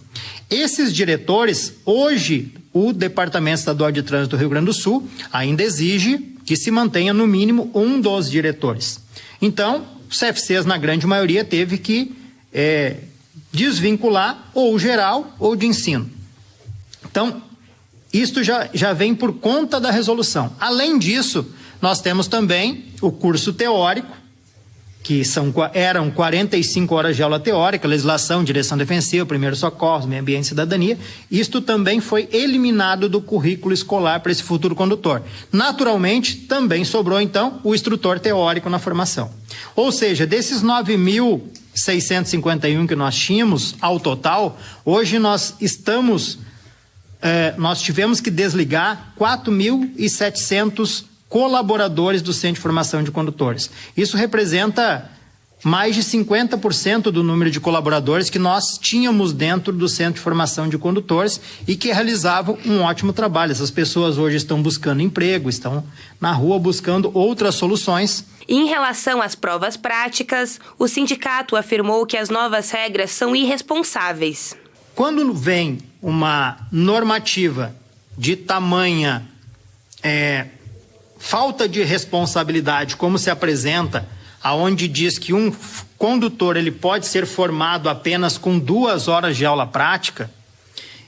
Esses diretores, hoje, o Departamento Estadual de Trânsito do Rio Grande do Sul ainda exige que se mantenha no mínimo um dos diretores. Então, os CFCs, na grande maioria, teve que desvincular ou geral ou de ensino. Então, isto já vem por conta da resolução. Além disso, nós temos também o curso teórico, que eram 45 horas de aula teórica, legislação, direção defensiva, primeiros socorros, meio ambiente e cidadania. Isto também foi eliminado do currículo escolar para esse futuro condutor. Naturalmente, também sobrou, então, o instrutor teórico na formação. Ou seja, desses 9.651 que nós tínhamos ao total, hoje nós tivemos que desligar 4.700 colaboradores do Centro de Formação de Condutores. Isso representa mais de 50% do número de colaboradores que nós tínhamos dentro do Centro de Formação de Condutores e que realizavam um ótimo trabalho. Essas pessoas hoje estão buscando emprego, estão na rua buscando outras soluções. Em relação às provas práticas, o sindicato afirmou que as novas regras são irresponsáveis. Quando vem uma normativa de tamanha falta de responsabilidade, como se apresenta, aonde diz que um condutor ele pode ser formado apenas com 2 horas de aula prática,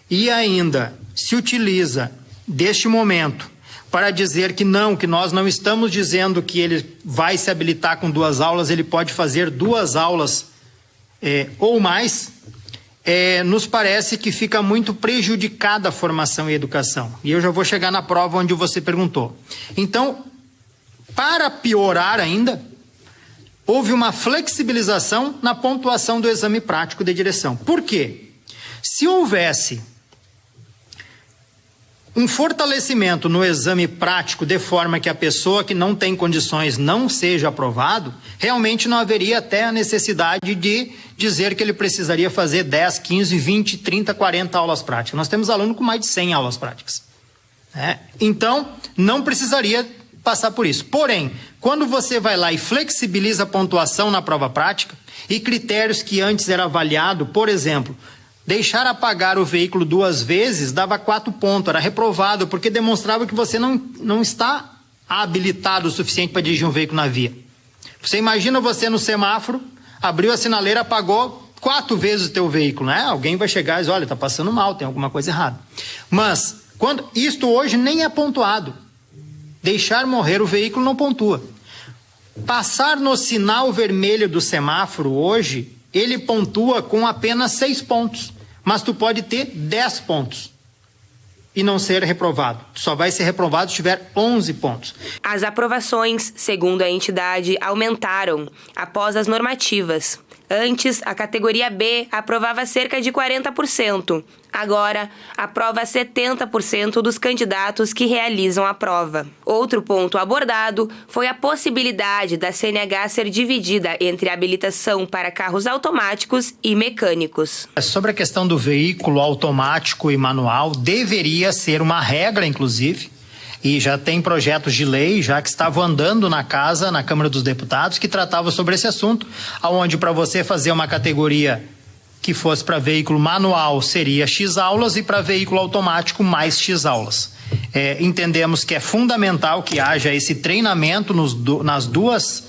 e ainda se utiliza deste momento para dizer que nós não estamos dizendo que ele vai se habilitar com 2 aulas, ele pode fazer 2 aulas ou mais, nos parece que fica muito prejudicada a formação e a educação. E eu já vou chegar na prova onde você perguntou. Então, para piorar ainda, houve uma flexibilização na pontuação do exame prático de direção. Por quê? Se houvesse um fortalecimento no exame prático de forma que a pessoa que não tem condições não seja aprovado, realmente não haveria até a necessidade de dizer que ele precisaria fazer 10, 15, 20, 30, 40 aulas práticas. Nós temos aluno com mais de 100 aulas práticas. Então, não precisaria passar por isso. Porém, quando você vai lá e flexibiliza a pontuação na prova prática e critérios que antes era avaliado, por exemplo, deixar apagar o veículo 2 vezes dava 4 pontos, era reprovado, porque demonstrava que você não está habilitado o suficiente para dirigir um veículo na via. Você imagina você no semáforo, abriu a sinaleira, apagou 4 vezes o teu veículo, né? Alguém vai chegar e diz, olha, está passando mal, tem alguma coisa errada. Mas, isto hoje nem é pontuado. Deixar morrer o veículo não pontua. Passar no sinal vermelho do semáforo hoje, ele pontua com apenas 6 pontos, mas tu pode ter 10 pontos e não ser reprovado. Tu só vai ser reprovado se tiver 11 pontos. As aprovações, segundo a entidade, aumentaram após as normativas. Antes, a categoria B aprovava cerca de 40%. Agora, aprova 70% dos candidatos que realizam a prova. Outro ponto abordado foi a possibilidade da CNH ser dividida entre habilitação para carros automáticos e mecânicos. Sobre a questão do veículo automático e manual, deveria ser uma regra, inclusive, e já tem projetos de lei já que estavam andando na casa, na Câmara dos Deputados, que tratavam sobre esse assunto, onde para você fazer uma categoria que fosse para veículo manual seria X aulas e para veículo automático mais X aulas. Entendemos que é fundamental que haja esse treinamento nas duas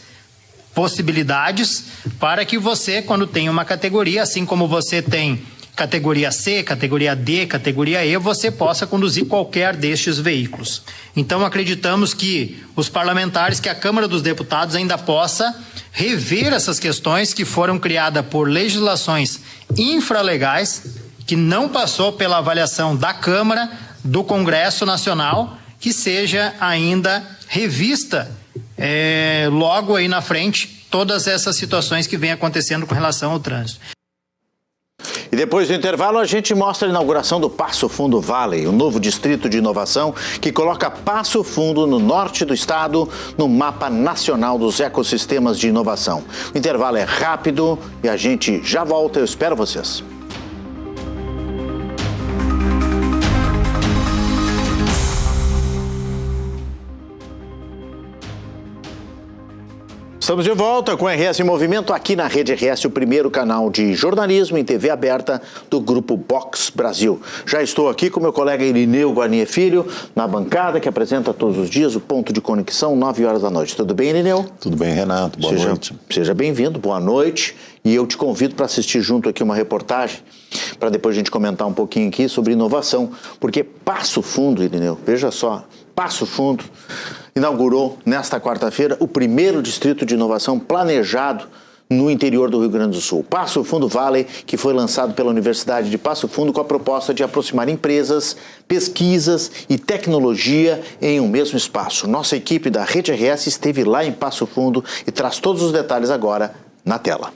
possibilidades para que você, quando tem uma categoria, assim como você tem categoria C, categoria D, categoria E, você possa conduzir qualquer destes veículos. Então, acreditamos que os parlamentares, que a Câmara dos Deputados ainda possa rever essas questões que foram criadas por legislações infralegais, que não passou pela avaliação da Câmara, do Congresso Nacional, que seja ainda revista logo aí na frente todas essas situações que vêm acontecendo com relação ao trânsito. E depois do intervalo a gente mostra a inauguração do Passo Fundo Valley, um novo distrito de inovação que coloca Passo Fundo no norte do estado no mapa nacional dos ecossistemas de inovação. O intervalo é rápido e a gente já volta, eu espero vocês. Estamos de volta com o RS em Movimento aqui na Rede RS, o primeiro canal de jornalismo em TV aberta do Grupo Box Brasil. Já estou aqui com meu colega Irineu Guarnier Filho, na bancada, que apresenta todos os dias o Ponto de Conexão, 9 horas da noite. Tudo bem, Irineu? Tudo bem, Renato. Boa noite. Seja bem-vindo, boa noite. E eu te convido para assistir junto aqui uma reportagem, para depois a gente comentar um pouquinho aqui sobre inovação. Porque Passo Fundo, Irineu, veja só, Passo Fundo inaugurou nesta quarta-feira o primeiro distrito de inovação planejado no interior do Rio Grande do Sul. Passo Fundo Valley, que foi lançado pela Universidade de Passo Fundo com a proposta de aproximar empresas, pesquisas e tecnologia em um mesmo espaço. Nossa equipe da Rede RS esteve lá em Passo Fundo e traz todos os detalhes agora na tela.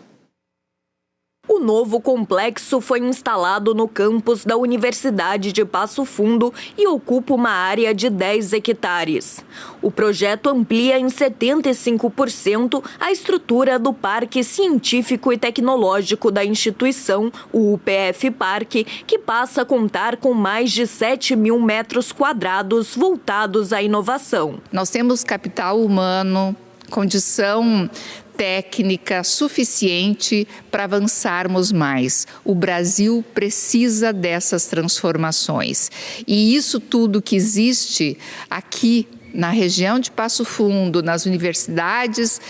O novo complexo foi instalado no campus da Universidade de Passo Fundo e ocupa uma área de 10 hectares. O projeto amplia em 75% a estrutura do Parque Científico e Tecnológico da instituição, o UPF Parque, que passa a contar com mais de 7 mil metros quadrados voltados à inovação. Nós temos capital humano, condição técnica suficiente para avançarmos mais. O Brasil precisa dessas transformações. E isso tudo que existe aqui na região de Passo Fundo, nas universidades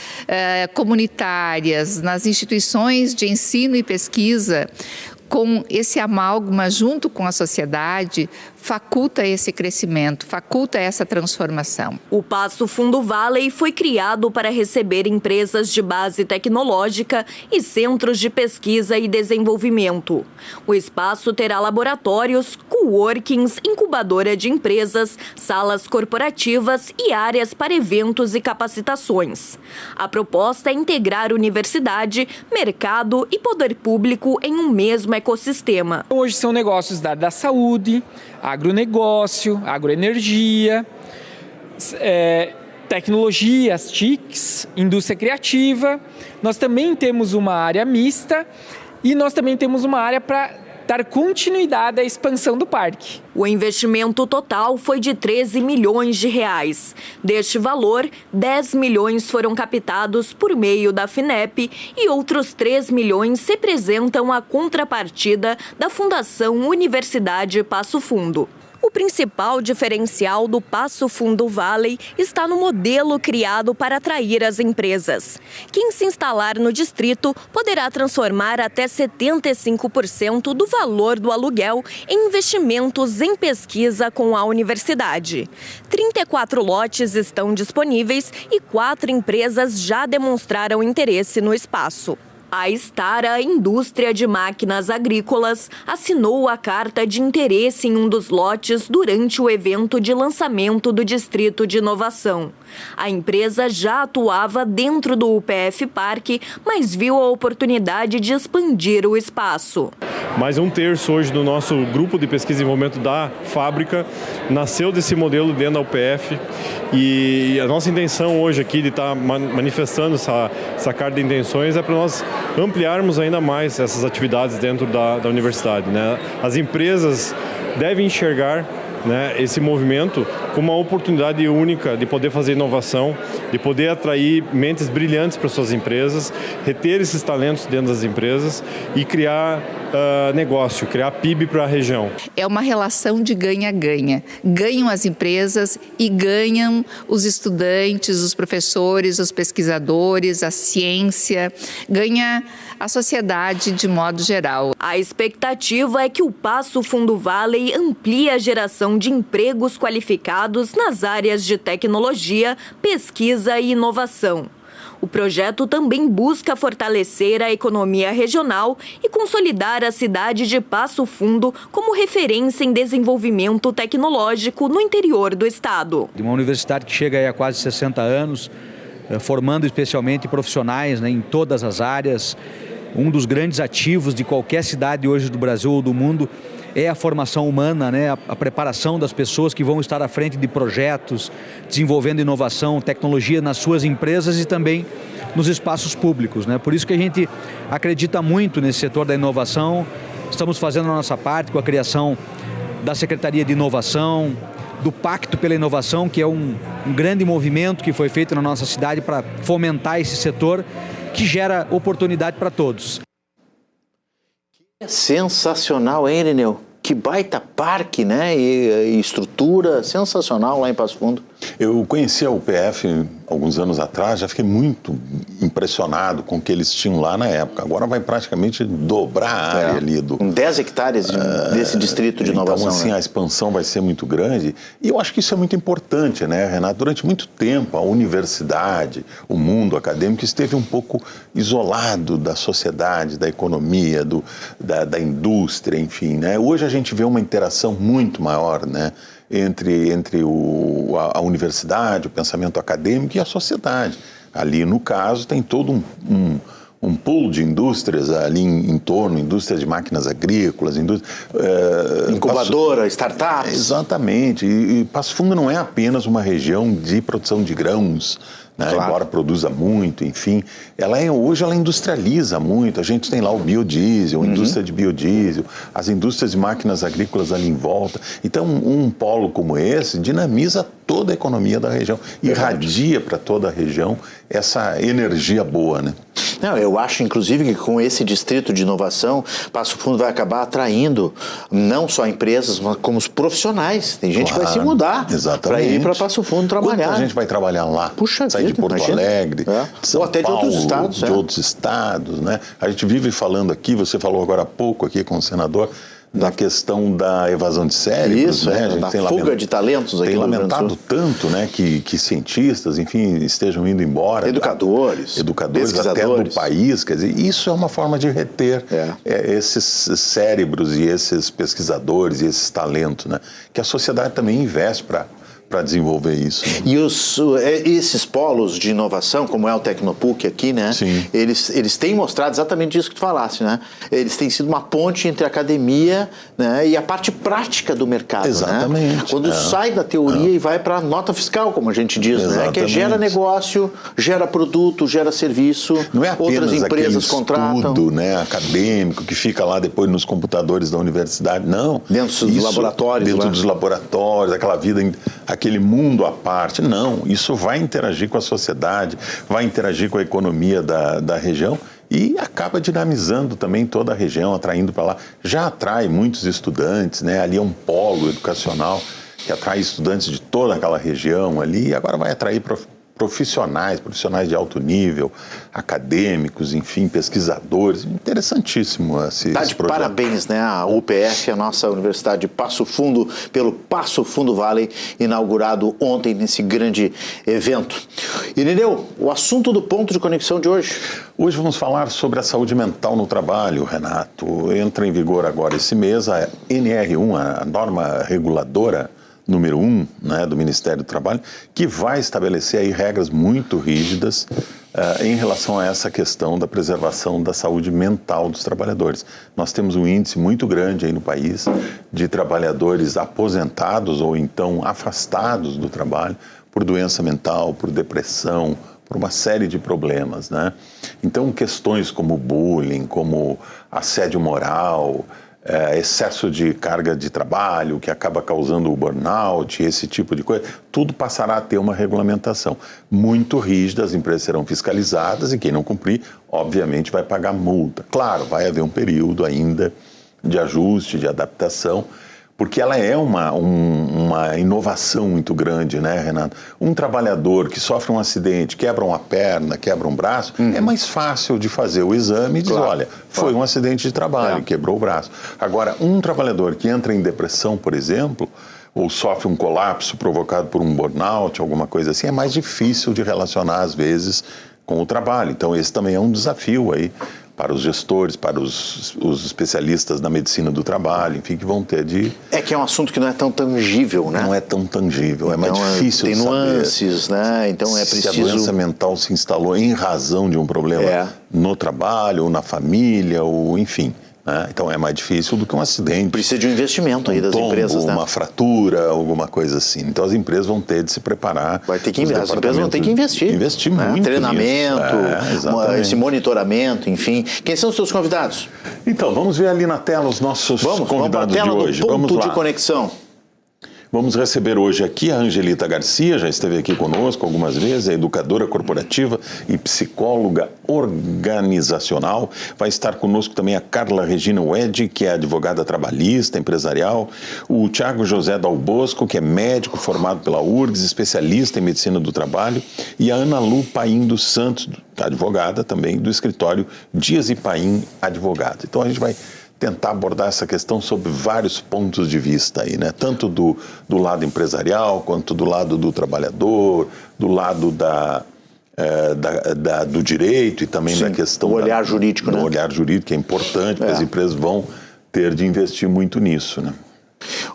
comunitárias, nas instituições de ensino e pesquisa, com esse amálgama junto com a sociedade, faculta esse crescimento, faculta essa transformação. O Passo Fundo Valley foi criado para receber empresas de base tecnológica e centros de pesquisa e desenvolvimento. O espaço terá laboratórios, coworkings, incubadora de empresas, salas corporativas e áreas para eventos e capacitações. A proposta é integrar universidade, mercado e poder público em um mesmo ecossistema. Hoje são negócios da área da saúde, agronegócio, agroenergia, tecnologias, TICs, indústria criativa. Nós também temos uma área mista e nós também temos uma área para dar continuidade à expansão do parque. O investimento total foi de 13 milhões de reais. Deste valor, 10 milhões foram captados por meio da FINEP e outros 3 milhões representam a contrapartida da Fundação Universidade Passo Fundo. O principal diferencial do Passo Fundo Valley está no modelo criado para atrair as empresas. Quem se instalar no distrito poderá transformar até 75% do valor do aluguel em investimentos em pesquisa com a universidade. 34 lotes estão disponíveis e 4 empresas já demonstraram interesse no espaço. A Stara, indústria de máquinas agrícolas, assinou a carta de interesse em um dos lotes durante o evento de lançamento do Distrito de Inovação. A empresa já atuava dentro do UPF Parque, mas viu a oportunidade de expandir o espaço. Mais 1/3 hoje do nosso grupo de pesquisa e desenvolvimento da fábrica nasceu desse modelo dentro da UPF, e a nossa intenção hoje aqui de estar manifestando essa carta de intenções é para nós ampliarmos ainda mais essas atividades dentro da universidade, né? As empresas devem enxergar, né, esse movimento como uma oportunidade única de poder fazer inovação, de poder atrair mentes brilhantes para suas empresas, reter esses talentos dentro das empresas e criar negócio, criar PIB para a região. É uma relação de ganha-ganha. Ganham as empresas e ganham os estudantes, os professores, os pesquisadores, a ciência, ganha a sociedade de modo geral. A expectativa é que o Passo Fundo Valley amplie a geração de empregos qualificados nas áreas de tecnologia, pesquisa e inovação. O projeto também busca fortalecer a economia regional e consolidar a cidade de Passo Fundo como referência em desenvolvimento tecnológico no interior do estado. De uma universidade que chega aí a quase 60 anos, formando especialmente profissionais, né, em todas as áreas. Um dos grandes ativos de qualquer cidade hoje do Brasil ou do mundo é a formação humana, né? A preparação das pessoas que vão estar à frente de projetos, desenvolvendo inovação, tecnologia nas suas empresas e também nos espaços públicos, né? Por isso que a gente acredita muito nesse setor da inovação. Estamos fazendo a nossa parte com a criação da Secretaria de Inovação, do Pacto pela Inovação, que é um grande movimento que foi feito na nossa cidade para fomentar esse setor que gera oportunidade para todos. Sensacional, hein, Irineu? Que baita parque, né? E estrutura sensacional lá em Passo Fundo. Eu conheci a UPF alguns anos atrás, já fiquei muito impressionado com o que eles tinham lá na época. Agora vai praticamente dobrar a área ali do... Com 10 hectares desse distrito de inovação. Então, assim, né? A expansão vai ser muito grande. E eu acho que isso é muito importante, né, Renato? Durante muito tempo, a universidade, o mundo acadêmico esteve um pouco isolado da sociedade, da economia, da indústria, enfim, né? Hoje a gente vê uma interação muito maior, né, entre a universidade, o pensamento acadêmico e a sociedade. Ali, no caso, tem todo um pool de indústrias ali em torno, indústrias de máquinas agrícolas, incubadora, startups. Exatamente. E Passo Fundo não é apenas uma região de produção de grãos, né? Claro. Embora produza muito, enfim, hoje ela industrializa muito. A gente tem lá o biodiesel, a indústria de biodiesel, as indústrias de máquinas agrícolas ali em volta. Então, um polo como esse dinamiza toda a economia da região, irradia para toda a região essa energia boa, né? Não, eu acho, inclusive, que com esse distrito de inovação, Passo Fundo vai acabar atraindo não só empresas, mas como os profissionais. Tem gente que vai se mudar para ir para Passo Fundo trabalhar. Quanta gente vai trabalhar lá? Puxa sair vida, de Porto Alegre, de São ou até Paulo, de outros estados. De outros estados, né? A gente vive falando aqui, você falou agora há pouco aqui com o senador, da questão da evasão de cérebros, isso, né? A gente da tem fuga de talentos aqui tem no Rio Grande do lamentado tanto, né, que cientistas, enfim, estejam indo embora. Educadores até do país, quer dizer, isso é uma forma de reter esses cérebros e esses pesquisadores e esses talentos, né? Que a sociedade também investe para desenvolver isso. Né? E esses polos de inovação, como é o Tecnopuc aqui, né? Sim. Eles têm mostrado exatamente isso que tu falasse, né? Eles têm sido uma ponte entre a academia, né, e a parte prática do mercado. Exatamente. Né? Quando sai da teoria e vai para a nota fiscal, como a gente diz, né? Que gera negócio, gera produto, gera serviço. Não é apenas outras empresas contratam. Estudo, né, acadêmico que fica lá depois nos computadores da universidade. Não. Dentro dos laboratórios. Dentro dos laboratórios, aquela vida, aquele mundo à parte. Não, isso vai interagir com a sociedade, vai interagir com a economia da região e acaba dinamizando também toda a região, atraindo para lá. Já atrai muitos estudantes, né? Ali é um polo educacional que atrai estudantes de toda aquela região ali e agora vai atrair profissionais de alto nível, acadêmicos, enfim, pesquisadores. Interessantíssimo esse projeto. Parabéns, né? A UPF, a nossa Universidade de Passo Fundo, pelo Passo Fundo Valley, inaugurado ontem nesse grande evento. Irineu, o assunto do ponto de conexão de hoje? Hoje vamos falar sobre a saúde mental no trabalho, Renato. Entra em vigor agora esse mês a NR1, a norma reguladora número 1, né, do Ministério do Trabalho, que vai estabelecer aí regras muito rígidas em relação a essa questão da preservação da saúde mental dos trabalhadores. Nós temos um índice muito grande aí no país de trabalhadores aposentados ou então afastados do trabalho por doença mental, por depressão, por uma série de problemas, né? Então, questões como bullying, como assédio moral, excesso de carga de trabalho que acaba causando o burnout, esse tipo de coisa, tudo passará a ter uma regulamentação muito rígida, as empresas serão fiscalizadas e quem não cumprir, obviamente, vai pagar multa. Claro, vai haver um período ainda de ajuste, de adaptação, porque ela é uma inovação muito grande, né, Renato? Um trabalhador que sofre um acidente, quebra uma perna, quebra um braço, é mais fácil de fazer o exame e dizer, olha, foi um acidente de trabalho, quebrou o braço. Agora, um trabalhador que entra em depressão, por exemplo, ou sofre um colapso provocado por um burnout, alguma coisa assim, é mais difícil de relacionar, às vezes, com o trabalho. Então, esse também é um desafio aí para os gestores, para os especialistas da medicina do trabalho, enfim, que vão ter de... É que é um assunto que não é tão tangível, né? Não é tão tangível, então, é mais difícil de saber. Tem nuances, né? Então é preciso... Se a doença mental se instalou em razão de um problema no trabalho, ou na família, ou enfim... Então é mais difícil do que um acidente. Precisa de um investimento aí das empresas, né? Uma fratura, alguma coisa assim. Então as empresas vão ter de se preparar. As empresas vão ter que investir. Investir muito. Treinamento, esse monitoramento, enfim. Quem são os seus convidados? Então, vamos ver ali na tela os nossos convidados de hoje. Vamos lá. Ponto de conexão. Vamos receber hoje aqui a Angelita Garcia, já esteve aqui conosco algumas vezes, é educadora corporativa e psicóloga organizacional. Vai estar conosco também a Carla Regina Wedge, que é advogada trabalhista, empresarial. O Thiago José Dal Bosco, que é médico formado pela URGS, especialista em medicina do trabalho. E a Ana Lu Paim dos Santos, advogada também do escritório Dias e Paim Advogados. Então a gente vai tentar abordar essa questão sob vários pontos de vista aí, né? Tanto do lado empresarial, quanto do lado do trabalhador, do lado do direito e também da questão... do olhar jurídico, né? Do olhar jurídico, que é importante, porque as empresas vão ter de investir muito nisso, né?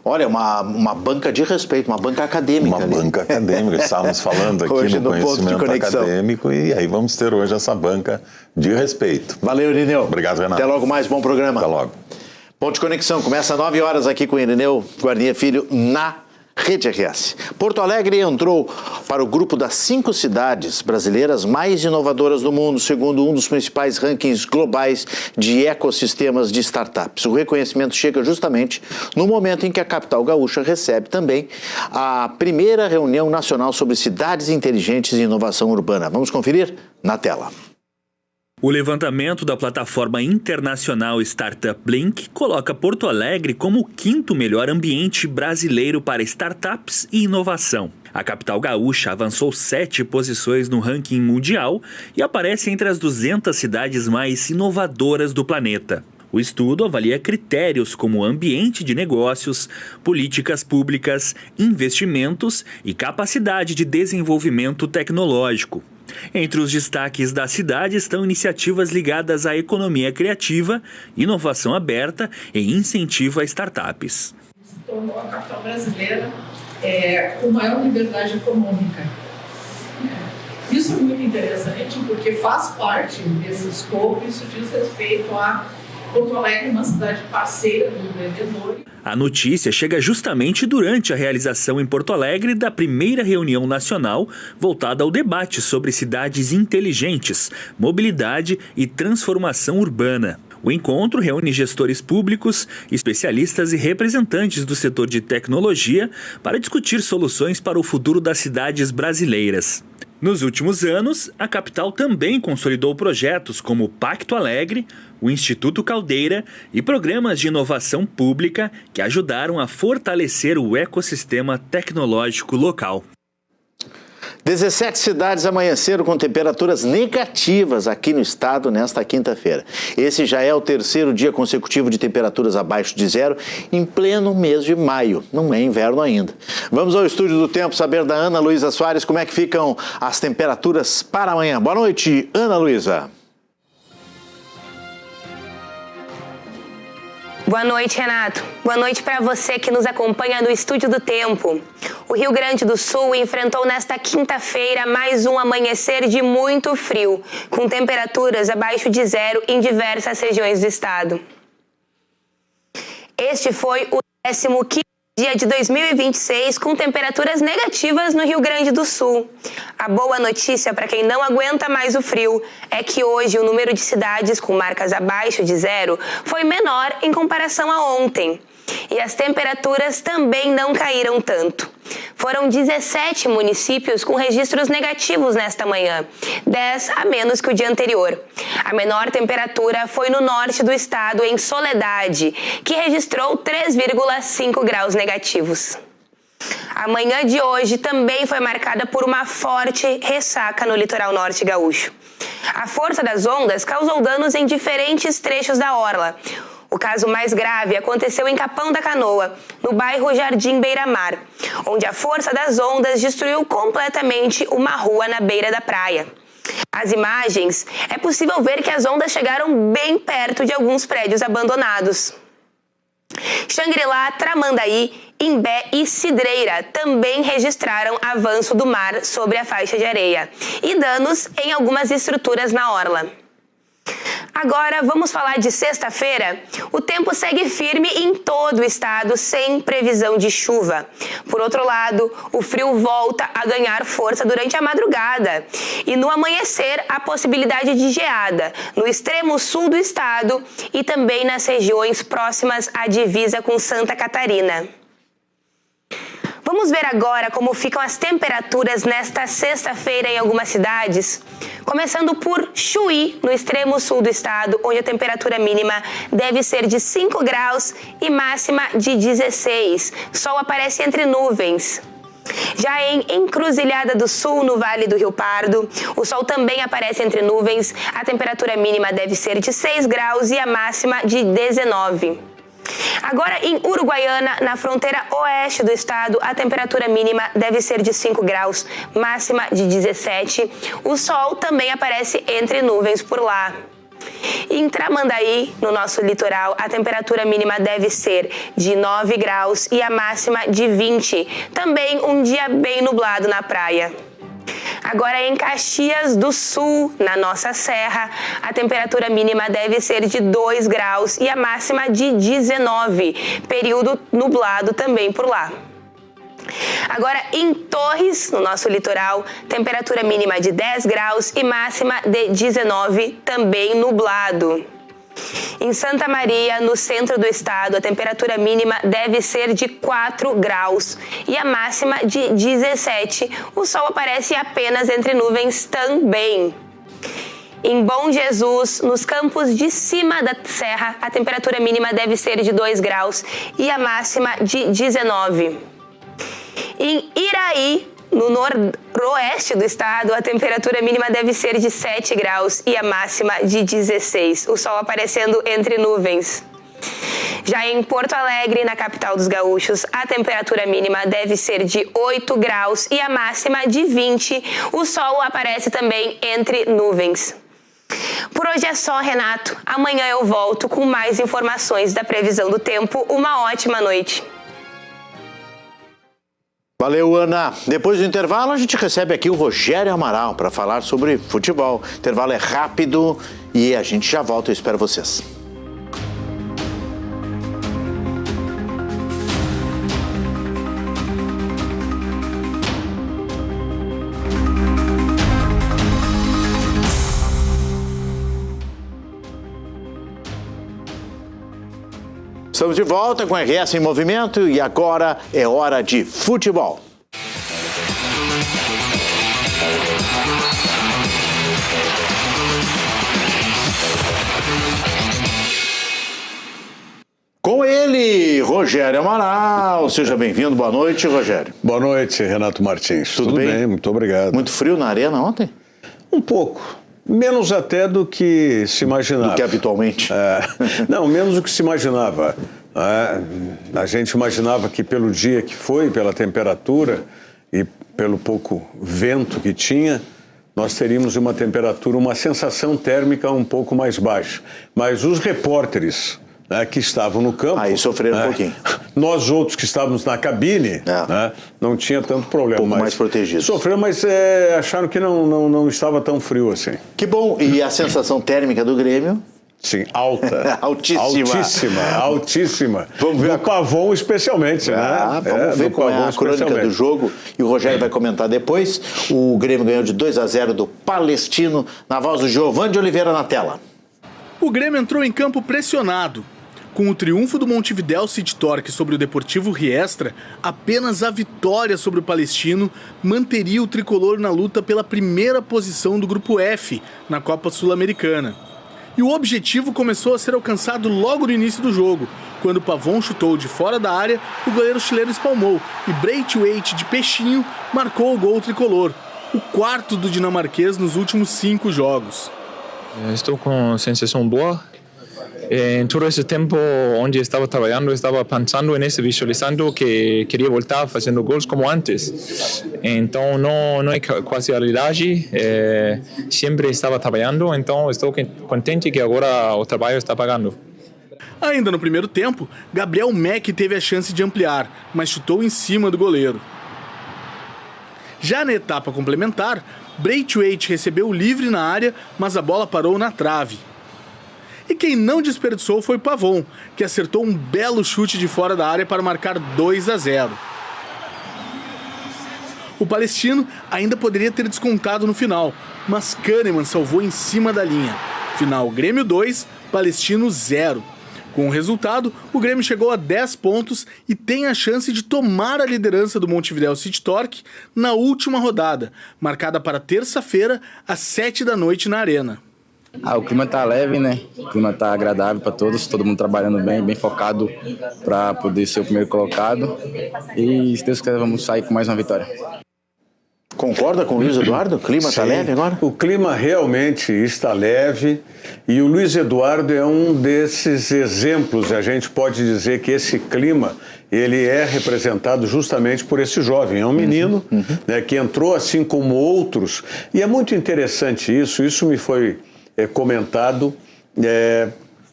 Olha, uma banca de respeito, uma banca acadêmica. Banca acadêmica, estávamos falando aqui no conhecimento acadêmico e aí vamos ter hoje essa banca de respeito. Valeu, Irineu. Obrigado, Renato. Até logo mais, bom programa. Até logo. Ponto de conexão, começa às 9 horas aqui com o Irineu Guarnier Filho na Rede RS. Porto Alegre entrou para o grupo das 5 cidades brasileiras mais inovadoras do mundo, segundo um dos principais rankings globais de ecossistemas de startups. O reconhecimento chega justamente no momento em que a capital gaúcha recebe também a primeira reunião nacional sobre cidades inteligentes e inovação urbana. Vamos conferir na tela. O levantamento da plataforma internacional Startup Blink coloca Porto Alegre como o 5º melhor ambiente brasileiro para startups e inovação. A capital gaúcha avançou 7 posições no ranking mundial e aparece entre as 200 cidades mais inovadoras do planeta. O estudo avalia critérios como ambiente de negócios, políticas públicas, investimentos e capacidade de desenvolvimento tecnológico. Entre os destaques da cidade estão iniciativas ligadas à economia criativa, inovação aberta e incentivo a startups. Se tornou a capital brasileira com maior liberdade econômica. Isso é muito interessante porque faz parte desse escopo, isso diz respeito a Porto Alegre, uma cidade parceira do empreendedor. A notícia chega justamente durante a realização em Porto Alegre da primeira reunião nacional voltada ao debate sobre cidades inteligentes, mobilidade e transformação urbana. O encontro reúne gestores públicos, especialistas e representantes do setor de tecnologia para discutir soluções para o futuro das cidades brasileiras. Nos últimos anos, a capital também consolidou projetos como o Pacto Alegre, o Instituto Caldeira e programas de inovação pública que ajudaram a fortalecer o ecossistema tecnológico local. 17 cidades amanheceram com temperaturas negativas aqui no estado nesta quinta-feira. Esse já é o 3º dia consecutivo de temperaturas abaixo de zero em pleno mês de maio. Não é inverno ainda. Vamos ao estúdio do tempo saber da Ana Luísa Soares como é que ficam as temperaturas para amanhã. Boa noite, Ana Luísa. Boa noite, Renato. Boa noite para você que nos acompanha no Estúdio do Tempo. O Rio Grande do Sul enfrentou nesta quinta-feira mais um amanhecer de muito frio, com temperaturas abaixo de zero em diversas regiões do estado. Este foi o 15º dia de 2026 com temperaturas negativas no Rio Grande do Sul. A boa notícia para quem não aguenta mais o frio é que hoje o número de cidades com marcas abaixo de zero foi menor em comparação a ontem. E as temperaturas também não caíram tanto. Foram 17 municípios com registros negativos nesta manhã, 10 a menos que o dia anterior. A menor temperatura foi no norte do estado, em Soledade, que registrou 3,5 graus negativos. A manhã de hoje também foi marcada por uma forte ressaca no litoral norte gaúcho. A força das ondas causou danos em diferentes trechos da orla. O caso mais grave aconteceu em Capão da Canoa, no bairro Jardim Beira-Mar, onde a força das ondas destruiu completamente uma rua na beira da praia. Nas imagens, é possível ver que as ondas chegaram bem perto de alguns prédios abandonados. Xangri-Lá, Tramandaí, Imbé e Cidreira também registraram avanço do mar sobre a faixa de areia e danos em algumas estruturas na orla. Agora vamos falar de sexta-feira. O tempo segue firme em todo o estado, sem previsão de chuva. Por outro lado, o frio volta a ganhar força durante a madrugada. E no amanhecer, a possibilidade de geada no extremo sul do estado e também nas regiões próximas à divisa com Santa Catarina. Vamos ver agora como ficam as temperaturas nesta sexta-feira em algumas cidades. Começando por Chuí, no extremo sul do estado, onde a temperatura mínima deve ser de 5 graus e máxima de 16. Sol aparece entre nuvens. Já em Encruzilhada do Sul, no Vale do Rio Pardo, o sol também aparece entre nuvens. A temperatura mínima deve ser de 6 graus e a máxima de 19. Agora, em Uruguaiana, na fronteira oeste do estado, a temperatura mínima deve ser de 5 graus, máxima de 17. O sol também aparece entre nuvens por lá. Em Tramandaí, no nosso litoral, a temperatura mínima deve ser de 9 graus e a máxima de 20. Também um dia bem nublado na praia. Agora em Caxias do Sul, na nossa serra, a temperatura mínima deve ser de 2 graus e a máxima de 19, período nublado também por lá. Agora em Torres, no nosso litoral, temperatura mínima de 10 graus e máxima de 19, também nublado. Em Santa Maria, no centro do estado, a temperatura mínima deve ser de 4 graus e a máxima de 17. O sol aparece apenas entre nuvens também. Em Bom Jesus, nos campos de cima da serra, a temperatura mínima deve ser de 2 graus e a máxima de 19. Em Iraí, no noroeste do estado, a temperatura mínima deve ser de 7 graus e a máxima de 16. O sol aparecendo entre nuvens. Já em Porto Alegre, na capital dos gaúchos, a temperatura mínima deve ser de 8 graus e a máxima de 20. O sol aparece também entre nuvens. Por hoje é só, Renato. Amanhã eu volto com mais informações da previsão do tempo. Uma ótima noite. Valeu, Ana. Depois do intervalo, a gente recebe aqui o Rogério Amaral para falar sobre futebol. O intervalo é rápido e a gente já volta. Eu espero vocês. Estamos de volta com a RS em Movimento e agora é hora de futebol. Com ele, Rogério Amaral. Seja bem-vindo. Boa noite, Rogério. Boa noite, Renato Martins. Tudo bem? Muito obrigado. Muito frio na arena ontem? Um pouco. Menos até do que se imaginava. Do que habitualmente? Não, menos do que se imaginava. A gente imaginava que pelo dia que foi, pela temperatura e pelo pouco vento que tinha, nós teríamos uma temperatura, uma sensação térmica um pouco mais baixa. Mas os repórteres que estavam no campo... Aí sofreram um pouquinho. Nós outros que estávamos na cabine, não tinha tanto problema. Um pouco mais protegidos. Sofreram, mas acharam que não estava tão frio assim. Que bom. E a sensação térmica do Grêmio? Sim, alta. Altíssima. Vamos ver do Pavon especialmente, né? Vamos ver qual é a crônica do jogo. E o Rogério vai comentar depois. O Grêmio ganhou de 2-0 do Palestino. Na voz do Giovanni de Oliveira na tela. O Grêmio entrou em campo pressionado. Com o triunfo do Montevidéu City Torque sobre o Deportivo Riestra, apenas a vitória sobre o Palestino manteria o tricolor na luta pela primeira posição do Grupo F na Copa Sul-Americana. E o objetivo começou a ser alcançado logo no início do jogo, quando Pavon chutou de fora da área, o goleiro chileno espalmou e Braithwaite de peixinho marcou o gol tricolor, o quarto do dinamarquês nos últimos 5 jogos. Estou com sensação boa. Em todo esse tempo onde estava trabalhando, estava pensando nisso, visualizando que queria voltar fazendo gols como antes. Então não é casualidade, sempre estava trabalhando, então estou contente que agora o trabalho está pagando. Ainda no primeiro tempo, Gabriel Mack teve a chance de ampliar, mas chutou em cima do goleiro. Já na etapa complementar, Braithwaite recebeu o livre na área, mas a bola parou na trave. E quem não desperdiçou foi Pavon, que acertou um belo chute de fora da área para marcar 2-0. O Palestino ainda poderia ter descontado no final, mas Kahneman salvou em cima da linha. Final Grêmio 2, Palestino 0. Com o resultado, o Grêmio chegou a 10 pontos e tem a chance de tomar a liderança do Montevidéu City Torque na última rodada, marcada para terça-feira, às 7 da noite na Arena. O clima tá leve, né? O clima tá agradável para todos, todo mundo trabalhando bem focado para poder ser o primeiro colocado. E se Deus quiser, vamos sair com mais uma vitória. Concorda com o Luiz Eduardo? O clima está leve agora? O clima realmente está leve e o Luiz Eduardo é um desses exemplos. A gente pode dizer que esse clima ele é representado justamente por esse jovem. É um menino né, que entrou assim como outros. E é muito interessante isso me foi comentado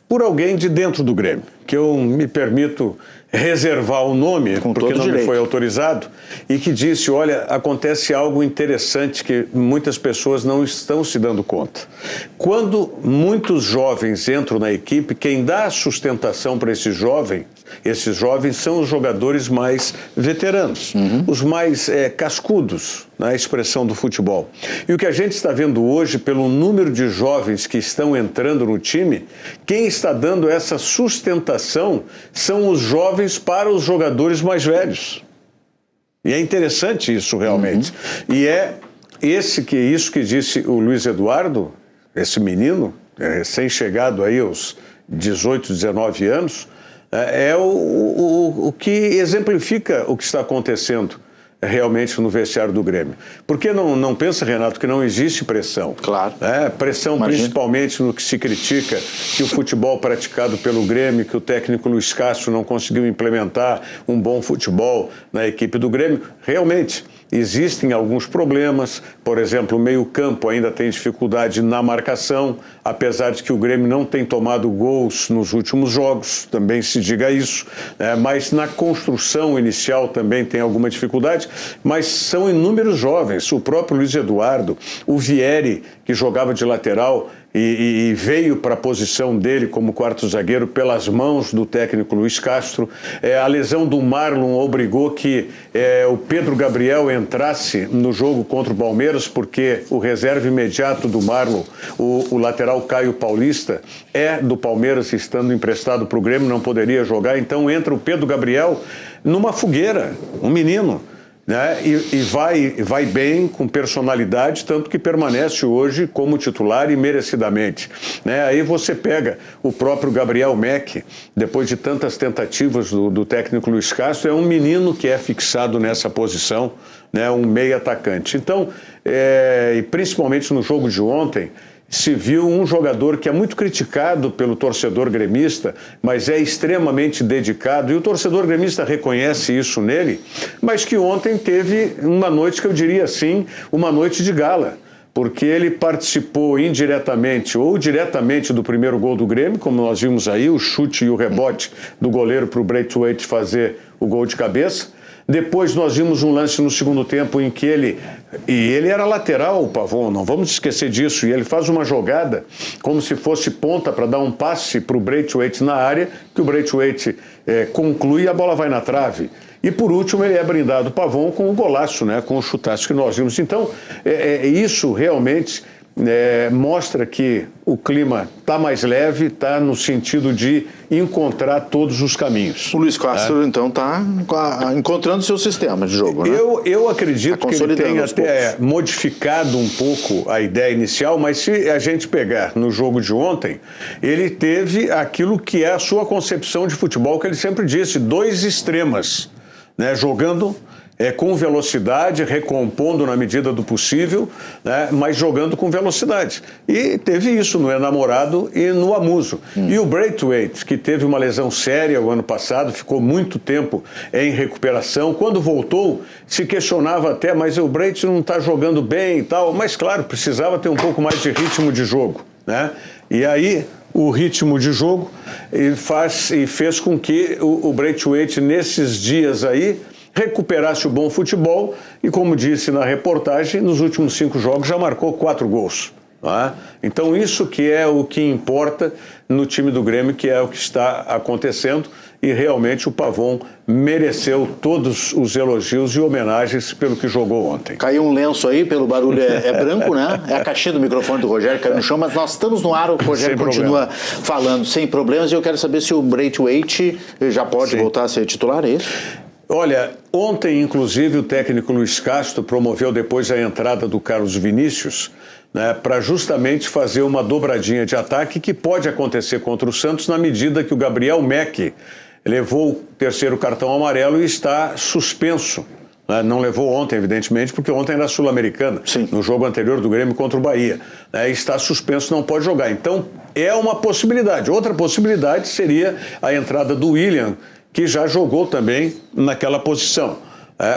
por alguém de dentro do Grêmio, que eu me permito reservar o nome, porque não me foi autorizado, e que disse, olha, acontece algo interessante que muitas pessoas não estão se dando conta. Quando muitos jovens entram na equipe, quem dá sustentação para esses jovens são os jogadores mais veteranos, os mais cascudos, na expressão do futebol. E o que a gente está vendo hoje, pelo número de jovens que estão entrando no time, quem está dando essa sustentação são os jovens para os jogadores mais velhos. E é interessante isso realmente. E é isso que disse o Luiz Eduardo, esse menino, recém-chegado aí aos 18, 19 anos, é o que exemplifica o que está acontecendo realmente no vestiário do Grêmio. Por que não pensa, Renato, que não existe pressão? Claro. Pressão principalmente no que se critica, que o futebol praticado pelo Grêmio, que o técnico Luiz Castro não conseguiu implementar um bom futebol na equipe do Grêmio. Realmente, existem alguns problemas, por exemplo, o meio-campo ainda tem dificuldade na marcação, apesar de que o Grêmio não tem tomado gols nos últimos jogos, também se diga isso, mas na construção inicial também tem alguma dificuldade, mas são inúmeros jovens, o próprio Luiz Eduardo, o Vieri, que jogava de lateral, e veio para a posição dele como quarto zagueiro pelas mãos do técnico Luiz Castro. A lesão do Marlon obrigou que o Pedro Gabriel entrasse no jogo contra o Palmeiras, porque o reserva imediato do Marlon, o lateral Caio Paulista, do Palmeiras, estando emprestado para o Grêmio, não poderia jogar. Então entra o Pedro Gabriel numa fogueira, um menino. E vai bem, com personalidade, tanto que permanece hoje como titular e merecidamente. Aí você pega o próprio Gabriel Meck, depois de tantas tentativas do técnico Luiz Castro, é um menino que é fixado nessa posição, um meio atacante. Então, e principalmente no jogo de ontem, se viu um jogador que é muito criticado pelo torcedor gremista, mas é extremamente dedicado, e o torcedor gremista reconhece isso nele, mas que ontem teve uma noite que eu diria assim, uma noite de gala, porque ele participou indiretamente ou diretamente do primeiro gol do Grêmio, como nós vimos aí, o chute e o rebote do goleiro para o Braithwaite fazer o gol de cabeça. Depois nós vimos um lance no segundo tempo em que ele era lateral, o Pavon, não vamos esquecer disso, e ele faz uma jogada como se fosse ponta para dar um passe para o Braithwaite na área, que o Braithwaite conclui e a bola vai na trave. E por último ele é brindado, o Pavon, com o golaço, com o chutaço que nós vimos. Então, isso realmente mostra que o clima está mais leve, está no sentido de encontrar todos os caminhos. O Luiz Castro, então, está encontrando seu sistema de jogo, né? Eu acredito que ele tenha até modificado um pouco a ideia inicial, mas se a gente pegar no jogo de ontem, ele teve aquilo que é a sua concepção de futebol, que ele sempre disse, 2 extremas, jogando com velocidade, recompondo na medida do possível, mas jogando com velocidade. E teve isso no Enamorado e no Amuso. E o Braithwaite, que teve uma lesão séria o ano passado, ficou muito tempo em recuperação. Quando voltou, se questionava até, mas o Braithwaite não está jogando bem e tal. Mas, claro, precisava ter um pouco mais de ritmo de jogo, E aí, o ritmo de jogo fez com que o Braithwaite, nesses dias aí, recuperasse o bom futebol e, como disse na reportagem, nos últimos 5 jogos já marcou 4 gols. Então isso que é o que importa no time do Grêmio, que é o que está acontecendo, e realmente o Pavon mereceu todos os elogios e homenagens pelo que jogou ontem. Caiu um lenço aí, pelo barulho é branco, né? É a caixinha do microfone do Rogério que caiu no chão, mas nós estamos no ar, o Rogério continua falando sem problemas, e eu quero saber se o Braithwaite já pode voltar a ser titular, é isso? Olha, ontem, inclusive, o técnico Luiz Castro promoveu depois a entrada do Carlos Vinícius, para justamente fazer uma dobradinha de ataque que pode acontecer contra o Santos na medida que o Gabriel Meck levou o 3º cartão amarelo e está suspenso. Não levou ontem, evidentemente, porque ontem era Sul-Americana, no jogo anterior do Grêmio contra o Bahia. Está suspenso, não pode jogar. Então, é uma possibilidade. Outra possibilidade seria a entrada do William, que já jogou também naquela posição.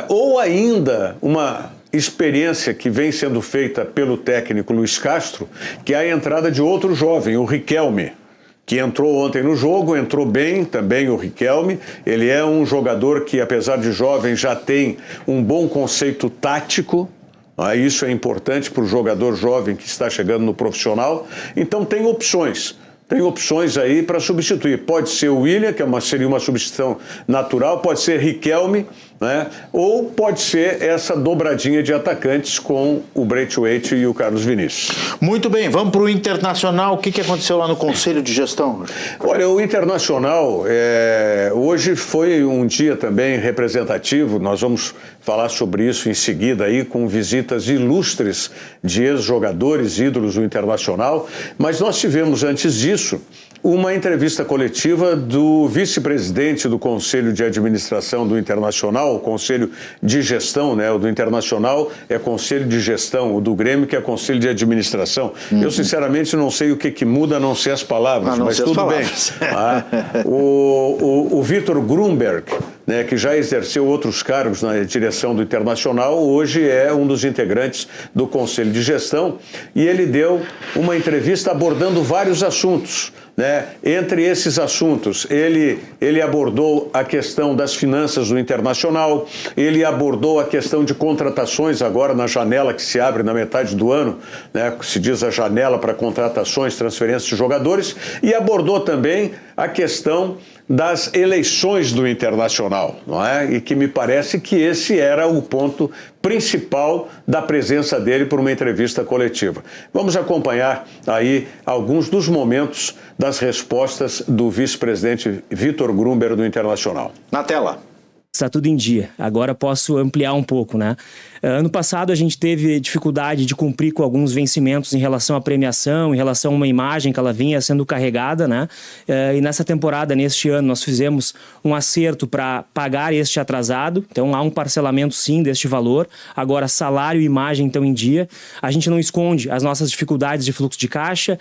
Ou ainda uma experiência que vem sendo feita pelo técnico Luiz Castro, que é a entrada de outro jovem, o Riquelme, que entrou ontem no jogo, entrou bem também o Riquelme. Ele é um jogador que, apesar de jovem, já tem um bom conceito tático. Isso é importante para o jogador jovem que está chegando no profissional. Então tem opções. tem opções aí para substituir. Pode ser o William, que seria uma substituição natural, pode ser Riquelme, né? Ou pode ser essa dobradinha de atacantes com o Braithwaite e o Carlos Vinícius. Muito bem, vamos para o Internacional. O que aconteceu lá no Conselho de Gestão? Olha, o Internacional hoje foi um dia também representativo. Nós vamos falar sobre isso em seguida aí, com visitas ilustres de ex-jogadores, ídolos do Internacional. Mas nós tivemos antes disso uma entrevista coletiva do vice-presidente do Conselho de Administração do Internacional, o Conselho de Gestão, né? O do Internacional é Conselho de Gestão, o do Grêmio que é Conselho de Administração. Eu, sinceramente, não sei o que muda, a não ser as palavras, mas tudo bem. O Vitor Grumberg, né, que já exerceu outros cargos na direção do Internacional, hoje é um dos integrantes do Conselho de Gestão, e ele deu uma entrevista abordando vários assuntos. Né? Entre esses assuntos, ele abordou a questão das finanças do Internacional, ele abordou a questão de contratações agora na janela que se abre na metade do ano, né? Se diz a janela para contratações, transferências de jogadores, e abordou também a questão das eleições do Internacional, não é? E que me parece que esse era o ponto principal da presença dele por uma entrevista coletiva. Vamos acompanhar aí alguns dos momentos das respostas do vice-presidente Vitor Grumberg do Internacional. Na tela. Está tudo em dia. Agora posso ampliar um pouco, né? Ano passado a gente teve dificuldade de cumprir com alguns vencimentos em relação à premiação, em relação a uma imagem que ela vinha sendo carregada, né? E nessa temporada, neste ano, nós fizemos um acerto para pagar este atrasado. Então há um parcelamento sim deste valor. Agora salário e imagem estão em dia. A gente não esconde as nossas dificuldades de fluxo de caixa,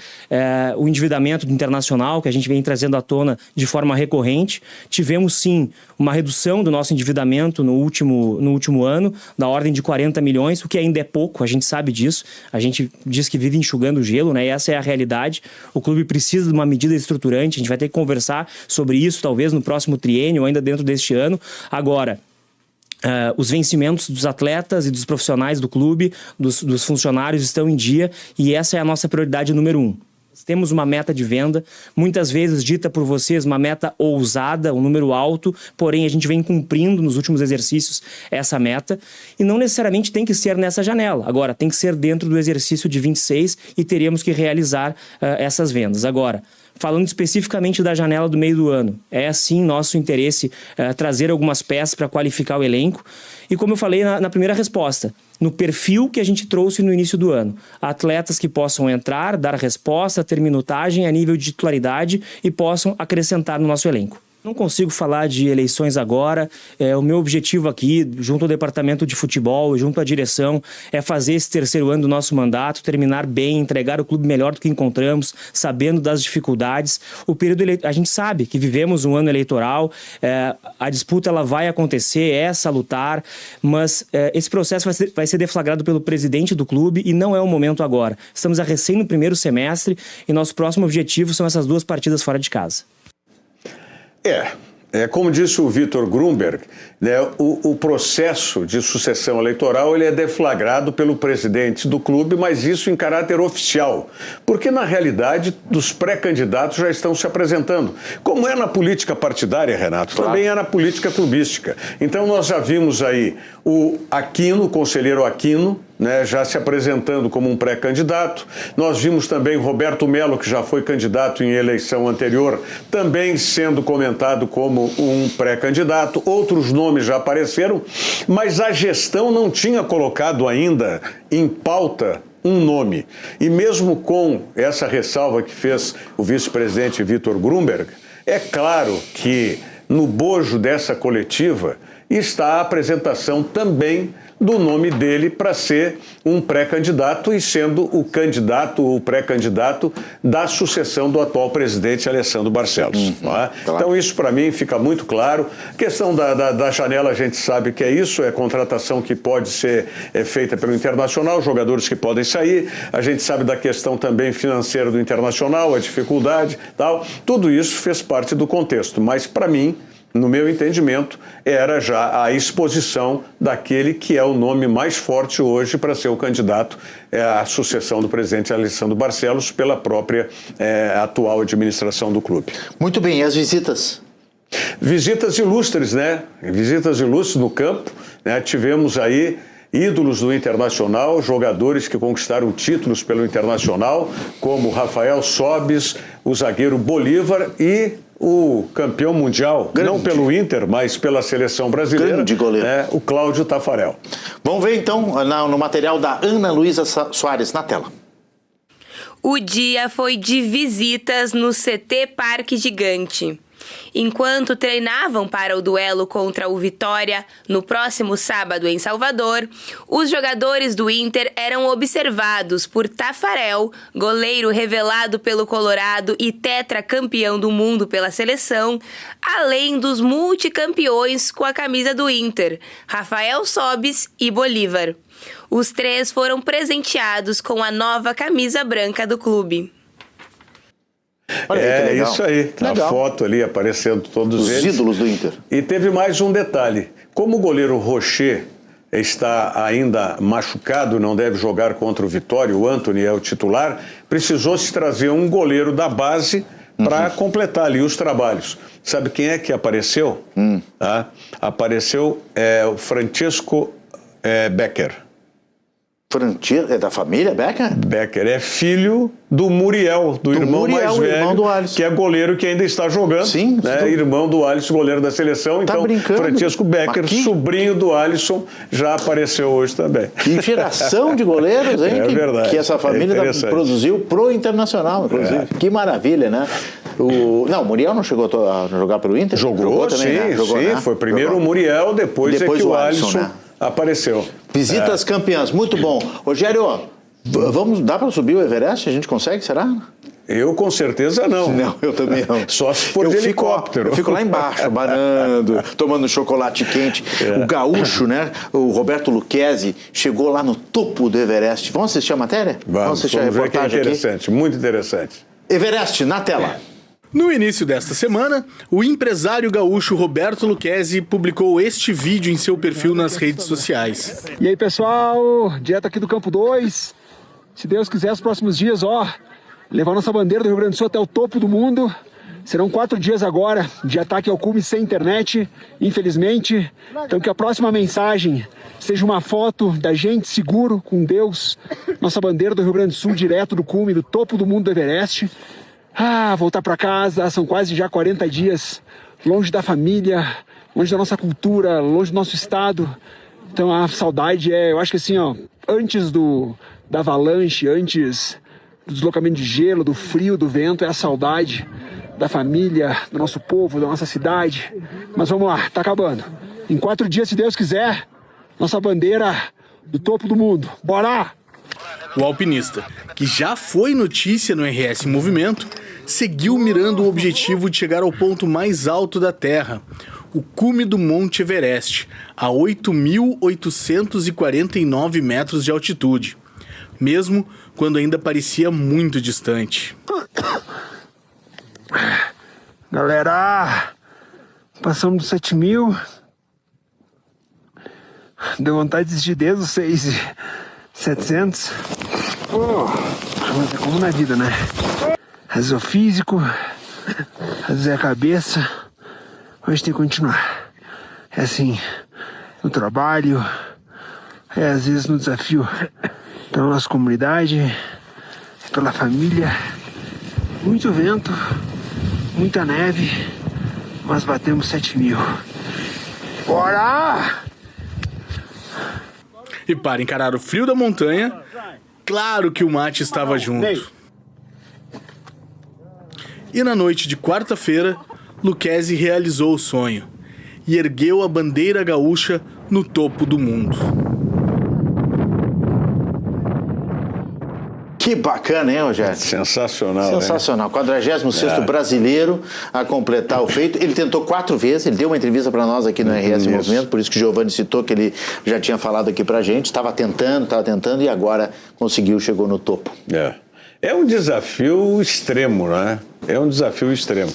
o endividamento do Internacional, que a gente vem trazendo à tona de forma recorrente. Tivemos sim uma redução do nosso endividamento no último ano, da ordem de 40 milhões, o que ainda é pouco, a gente sabe disso. A gente diz que vive enxugando o gelo, né? E essa é a realidade. O clube precisa de uma medida estruturante, a gente vai ter que conversar sobre isso, talvez no próximo triênio ou ainda dentro deste ano. Agora, os vencimentos dos atletas e dos profissionais do clube, dos funcionários estão em dia, e essa é a nossa prioridade número 1. Temos uma meta de venda, muitas vezes dita por vocês, uma meta ousada, um número alto, porém a gente vem cumprindo nos últimos exercícios essa meta, e não necessariamente tem que ser nessa janela. Agora, tem que ser dentro do exercício de 26 e teríamos que realizar essas vendas. Agora, falando especificamente da janela do meio do ano, é sim nosso interesse trazer algumas peças para qualificar o elenco. E como eu falei na primeira resposta, no perfil que a gente trouxe no início do ano, atletas que possam entrar, dar resposta, ter minutagem a nível de titularidade e possam acrescentar no nosso elenco. Não consigo falar de eleições agora. O meu objetivo aqui, junto ao departamento de futebol, junto à direção, é fazer esse terceiro ano do nosso mandato, terminar bem, entregar o clube melhor do que encontramos, sabendo das dificuldades. O período a gente sabe que vivemos um ano eleitoral, a disputa ela vai acontecer, é salutar, mas esse processo vai ser deflagrado pelo presidente do clube e não é o momento agora. Estamos a recém no primeiro semestre e nosso próximo objetivo são essas 2 partidas fora de casa. Como disse o Vitor Grumberg, né, o processo de sucessão eleitoral ele é deflagrado pelo presidente do clube, mas isso em caráter oficial, porque na realidade os pré-candidatos já estão se apresentando. Como é na política partidária, Renato, claro, também é na política clubística. Então nós já vimos aí o Aquino, o conselheiro Aquino, né, já se apresentando como um pré-candidato. Nós vimos também Roberto Melo, que já foi candidato em eleição anterior, também sendo comentado como um pré-candidato. Outros nomes já apareceram, mas a gestão não tinha colocado ainda em pauta um nome. E mesmo com essa ressalva que fez o vice-presidente Vitor Grumberg, é claro que no bojo dessa coletiva está a apresentação também do nome dele para ser um pré-candidato e sendo o candidato ou pré-candidato da sucessão do atual presidente Alessandro Barcelos. Claro. Então isso para mim fica muito claro. A questão da janela a gente sabe que é isso, é contratação que pode ser feita pelo Internacional, jogadores que podem sair, a gente sabe da questão também financeira do Internacional, a dificuldade, tal. Tudo isso fez parte do contexto, mas para mim no meu entendimento, era já a exposição daquele que é o nome mais forte hoje para ser o candidato à sucessão do presidente Alessandro Barcelos pela própria atual administração do clube. Muito bem, e as visitas? Visitas ilustres, né? Visitas ilustres no campo, né? Tivemos aí ídolos do Internacional, jogadores que conquistaram títulos pelo Internacional, como Rafael Sobis, o zagueiro Bolívar e o campeão mundial, não pelo Inter, mas pela seleção brasileira, grande goleiro, o Cláudio Tafarel. Vamos ver então no material da Ana Luísa Soares na tela. O dia foi de visitas no CT Parque Gigante. Enquanto treinavam para o duelo contra o Vitória no próximo sábado em Salvador, os jogadores do Inter eram observados por Tafarel, goleiro revelado pelo Colorado e tetracampeão do mundo pela seleção, além dos multicampeões com a camisa do Inter, Rafael Sobis e Bolívar. Os três foram presenteados com a nova camisa branca do clube. É isso aí, tá a foto ali aparecendo todos eles. Os ídolos do Inter. E teve mais um detalhe, como o goleiro Rocher está ainda machucado, não deve jogar contra o Vitória, o Antony é o titular, precisou-se trazer um goleiro da base para completar ali os trabalhos. Sabe quem é que apareceu? Apareceu o Francesco Becker. É da família Becker? Becker é filho do Muriel, do irmão mais velho, irmão do Alisson, que é goleiro que ainda está jogando. Sim. Irmão do Alisson, goleiro da seleção. Tá então, brincando? Francisco Becker, sobrinho do Alisson, já apareceu hoje também. Que geração de goleiros, hein? É verdade. Que essa família produziu pro Internacional, inclusive. Que maravilha, né? Não, o Muriel não chegou a jogar pelo Inter? Jogou também, sim, né? Jogou, né? Foi primeiro o Muriel, depois é que o Alisson né? Apareceu. Visitas campeãs, muito bom. Rogério, dá para subir o Everest? A gente consegue, será? Eu com certeza não. Não, eu também não. Só se for de helicóptero. Eu fico lá embaixo, banando, tomando chocolate quente. O gaúcho, né? O Roberto Lucchesi chegou lá no topo do Everest. Vamos assistir a matéria? Vamos assistir a reportagem aqui. Interessante, muito interessante. Everest, na tela. No início desta semana, o empresário gaúcho Roberto Lucchesi publicou este vídeo em seu perfil nas redes sociais. E aí, pessoal, direto aqui do Campo 2. Se Deus quiser, os próximos dias, levar nossa bandeira do Rio Grande do Sul até o topo do mundo. Serão 4 dias agora de ataque ao cume sem internet, infelizmente. Então que a próxima mensagem seja uma foto da gente seguro, com Deus, nossa bandeira do Rio Grande do Sul direto do cume, do topo do mundo do Everest. Voltar para casa, são quase já 40 dias longe da família, longe da nossa cultura, longe do nosso estado. Então a saudade eu acho que assim, antes da avalanche, antes do deslocamento de gelo, do frio, do vento, é a saudade da família, do nosso povo, da nossa cidade. Mas vamos lá, tá acabando. Em 4 dias, se Deus quiser, nossa bandeira do topo do mundo. Bora! O alpinista, que já foi notícia no RS Movimento, seguiu mirando o objetivo de chegar ao ponto mais alto da Terra, o cume do Monte Everest, a 8.849 metros de altitude, mesmo quando ainda parecia muito distante. Galera, passamos dos 7.000, deu vontade de desistir desde os 6.700. Mas é como na vida, né? Às vezes é o físico, às vezes é a cabeça, mas tem que continuar. É assim, no trabalho, às vezes no desafio pela nossa comunidade, pela família. Muito vento, muita neve, mas batemos 7.000. Bora! E para encarar o frio da montanha, claro que o mate estava junto. E na noite de quarta-feira, Lucchesi realizou o sonho e ergueu a bandeira gaúcha no topo do mundo. Que bacana, hein, Rogério? Sensacional. Sensacional. 46º brasileiro a completar o feito. Ele tentou 4 vezes, ele deu uma entrevista para nós aqui no RS Movimento, por isso que o Giovanni citou que ele já tinha falado aqui pra gente. Estava tentando e agora conseguiu, chegou no topo. É um desafio extremo, né? É um desafio extremo.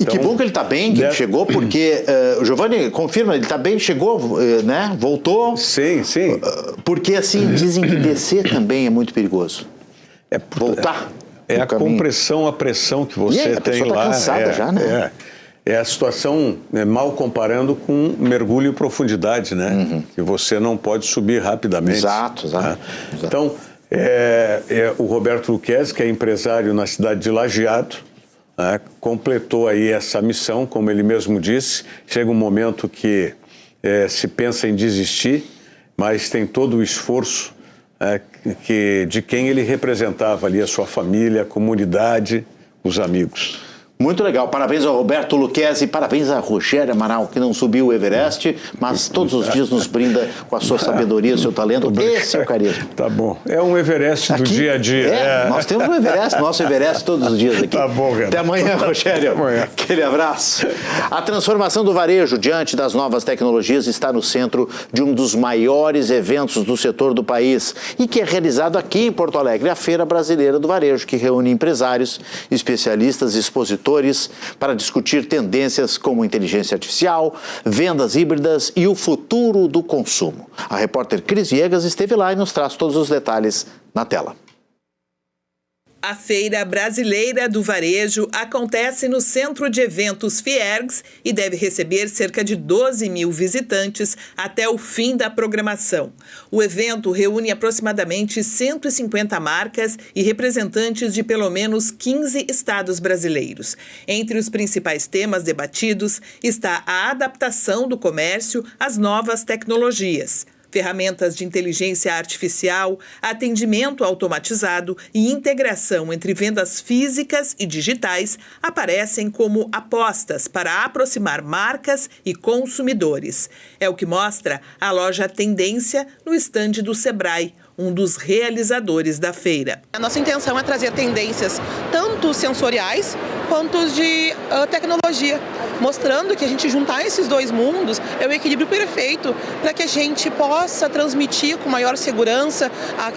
E que bom que ele está bem, que ele chegou, porque, Giovanni, confirma, ele está bem, chegou, né? Voltou? Sim. Porque, assim, dizem que descer também é muito perigoso. Voltar. É a compressão, a pressão que você tem lá. Tá cansada já, né? É a situação, mal comparando com mergulho em profundidade, né? Que você não pode subir rapidamente. Exato. Então, o Roberto Lucchesi, que é empresário na cidade de Lajeado, completou aí essa missão, como ele mesmo disse. Chega um momento que se pensa em desistir, mas tem todo o esforço de quem ele representava ali, a sua família, a comunidade, os amigos. Muito legal. Parabéns ao Roberto Lucchesi, parabéns a Rogério Amaral, que não subiu o Everest, mas todos os dias nos brinda com a sua sabedoria, o seu talento. Esse é o carisma. Tá bom. É um Everest do dia a dia. Nós temos um Everest, nosso Everest todos os dias aqui. Tá bom, Renato. Até amanhã, Rogério. Até amanhã. Aquele abraço. A transformação do varejo diante das novas tecnologias está no centro de um dos maiores eventos do setor do país e que é realizado aqui em Porto Alegre, a Feira Brasileira do Varejo, que reúne empresários, especialistas e expositores para discutir tendências como inteligência artificial, vendas híbridas e o futuro do consumo. A repórter Cris Viegas esteve lá e nos traz todos os detalhes na tela. A Feira Brasileira do Varejo acontece no Centro de Eventos Fiergs e deve receber cerca de 12 mil visitantes até o fim da programação. O evento reúne aproximadamente 150 marcas e representantes de pelo menos 15 estados brasileiros. Entre os principais temas debatidos está a adaptação do comércio às novas tecnologias. Ferramentas de inteligência artificial, atendimento automatizado e integração entre vendas físicas e digitais aparecem como apostas para aproximar marcas e consumidores. É o que mostra a loja Tendência no estande do Sebrae, um dos realizadores da feira. A nossa intenção é trazer tendências tanto sensoriais quanto de tecnologia, mostrando que a gente juntar esses dois mundos é o equilíbrio perfeito para que a gente possa transmitir com maior segurança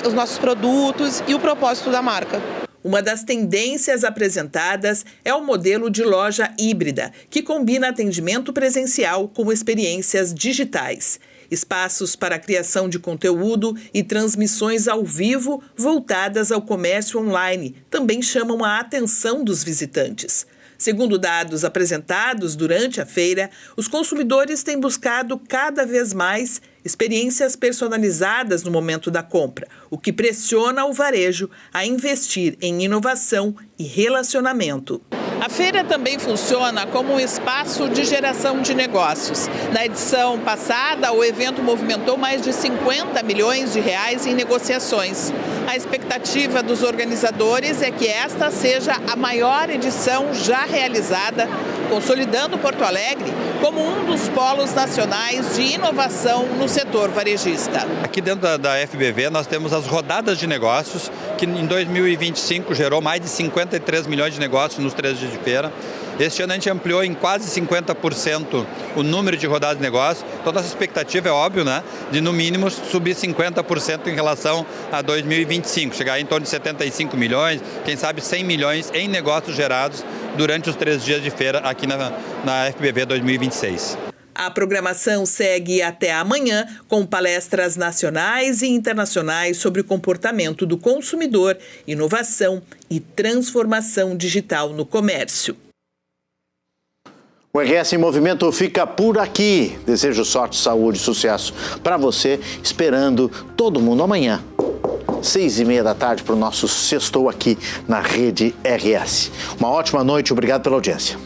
os nossos produtos e o propósito da marca. Uma das tendências apresentadas é o modelo de loja híbrida, que combina atendimento presencial com experiências digitais. Espaços para a criação de conteúdo e transmissões ao vivo voltadas ao comércio online também chamam a atenção dos visitantes. Segundo dados apresentados durante a feira, os consumidores têm buscado cada vez mais experiências personalizadas no momento da compra, o que pressiona o varejo a investir em inovação e relacionamento. A feira também funciona como um espaço de geração de negócios. Na edição passada, o evento movimentou mais de 50 milhões de reais em negociações. A expectativa dos organizadores é que esta seja a maior edição já realizada, consolidando Porto Alegre como um dos polos nacionais de inovação no setor varejista. Aqui dentro da FBV nós temos as rodadas de negócios, que em 2025 gerou mais de 53 milhões de negócios nos 3 dias de feira. Este ano a gente ampliou em quase 50% o número de rodadas de negócios. Então nossa expectativa é óbvio, né, de no mínimo subir 50% em relação a 2025, chegar em torno de 75 milhões, quem sabe 100 milhões em negócios gerados durante os 3 dias de feira aqui na FBV 2026. A programação segue até amanhã com palestras nacionais e internacionais sobre o comportamento do consumidor, inovação e transformação digital no comércio. O RS em Movimento fica por aqui. Desejo sorte, saúde e sucesso para você, esperando todo mundo amanhã, 6h30 da tarde, para o nosso Sextou aqui na Rede RS. Uma ótima noite, obrigado pela audiência.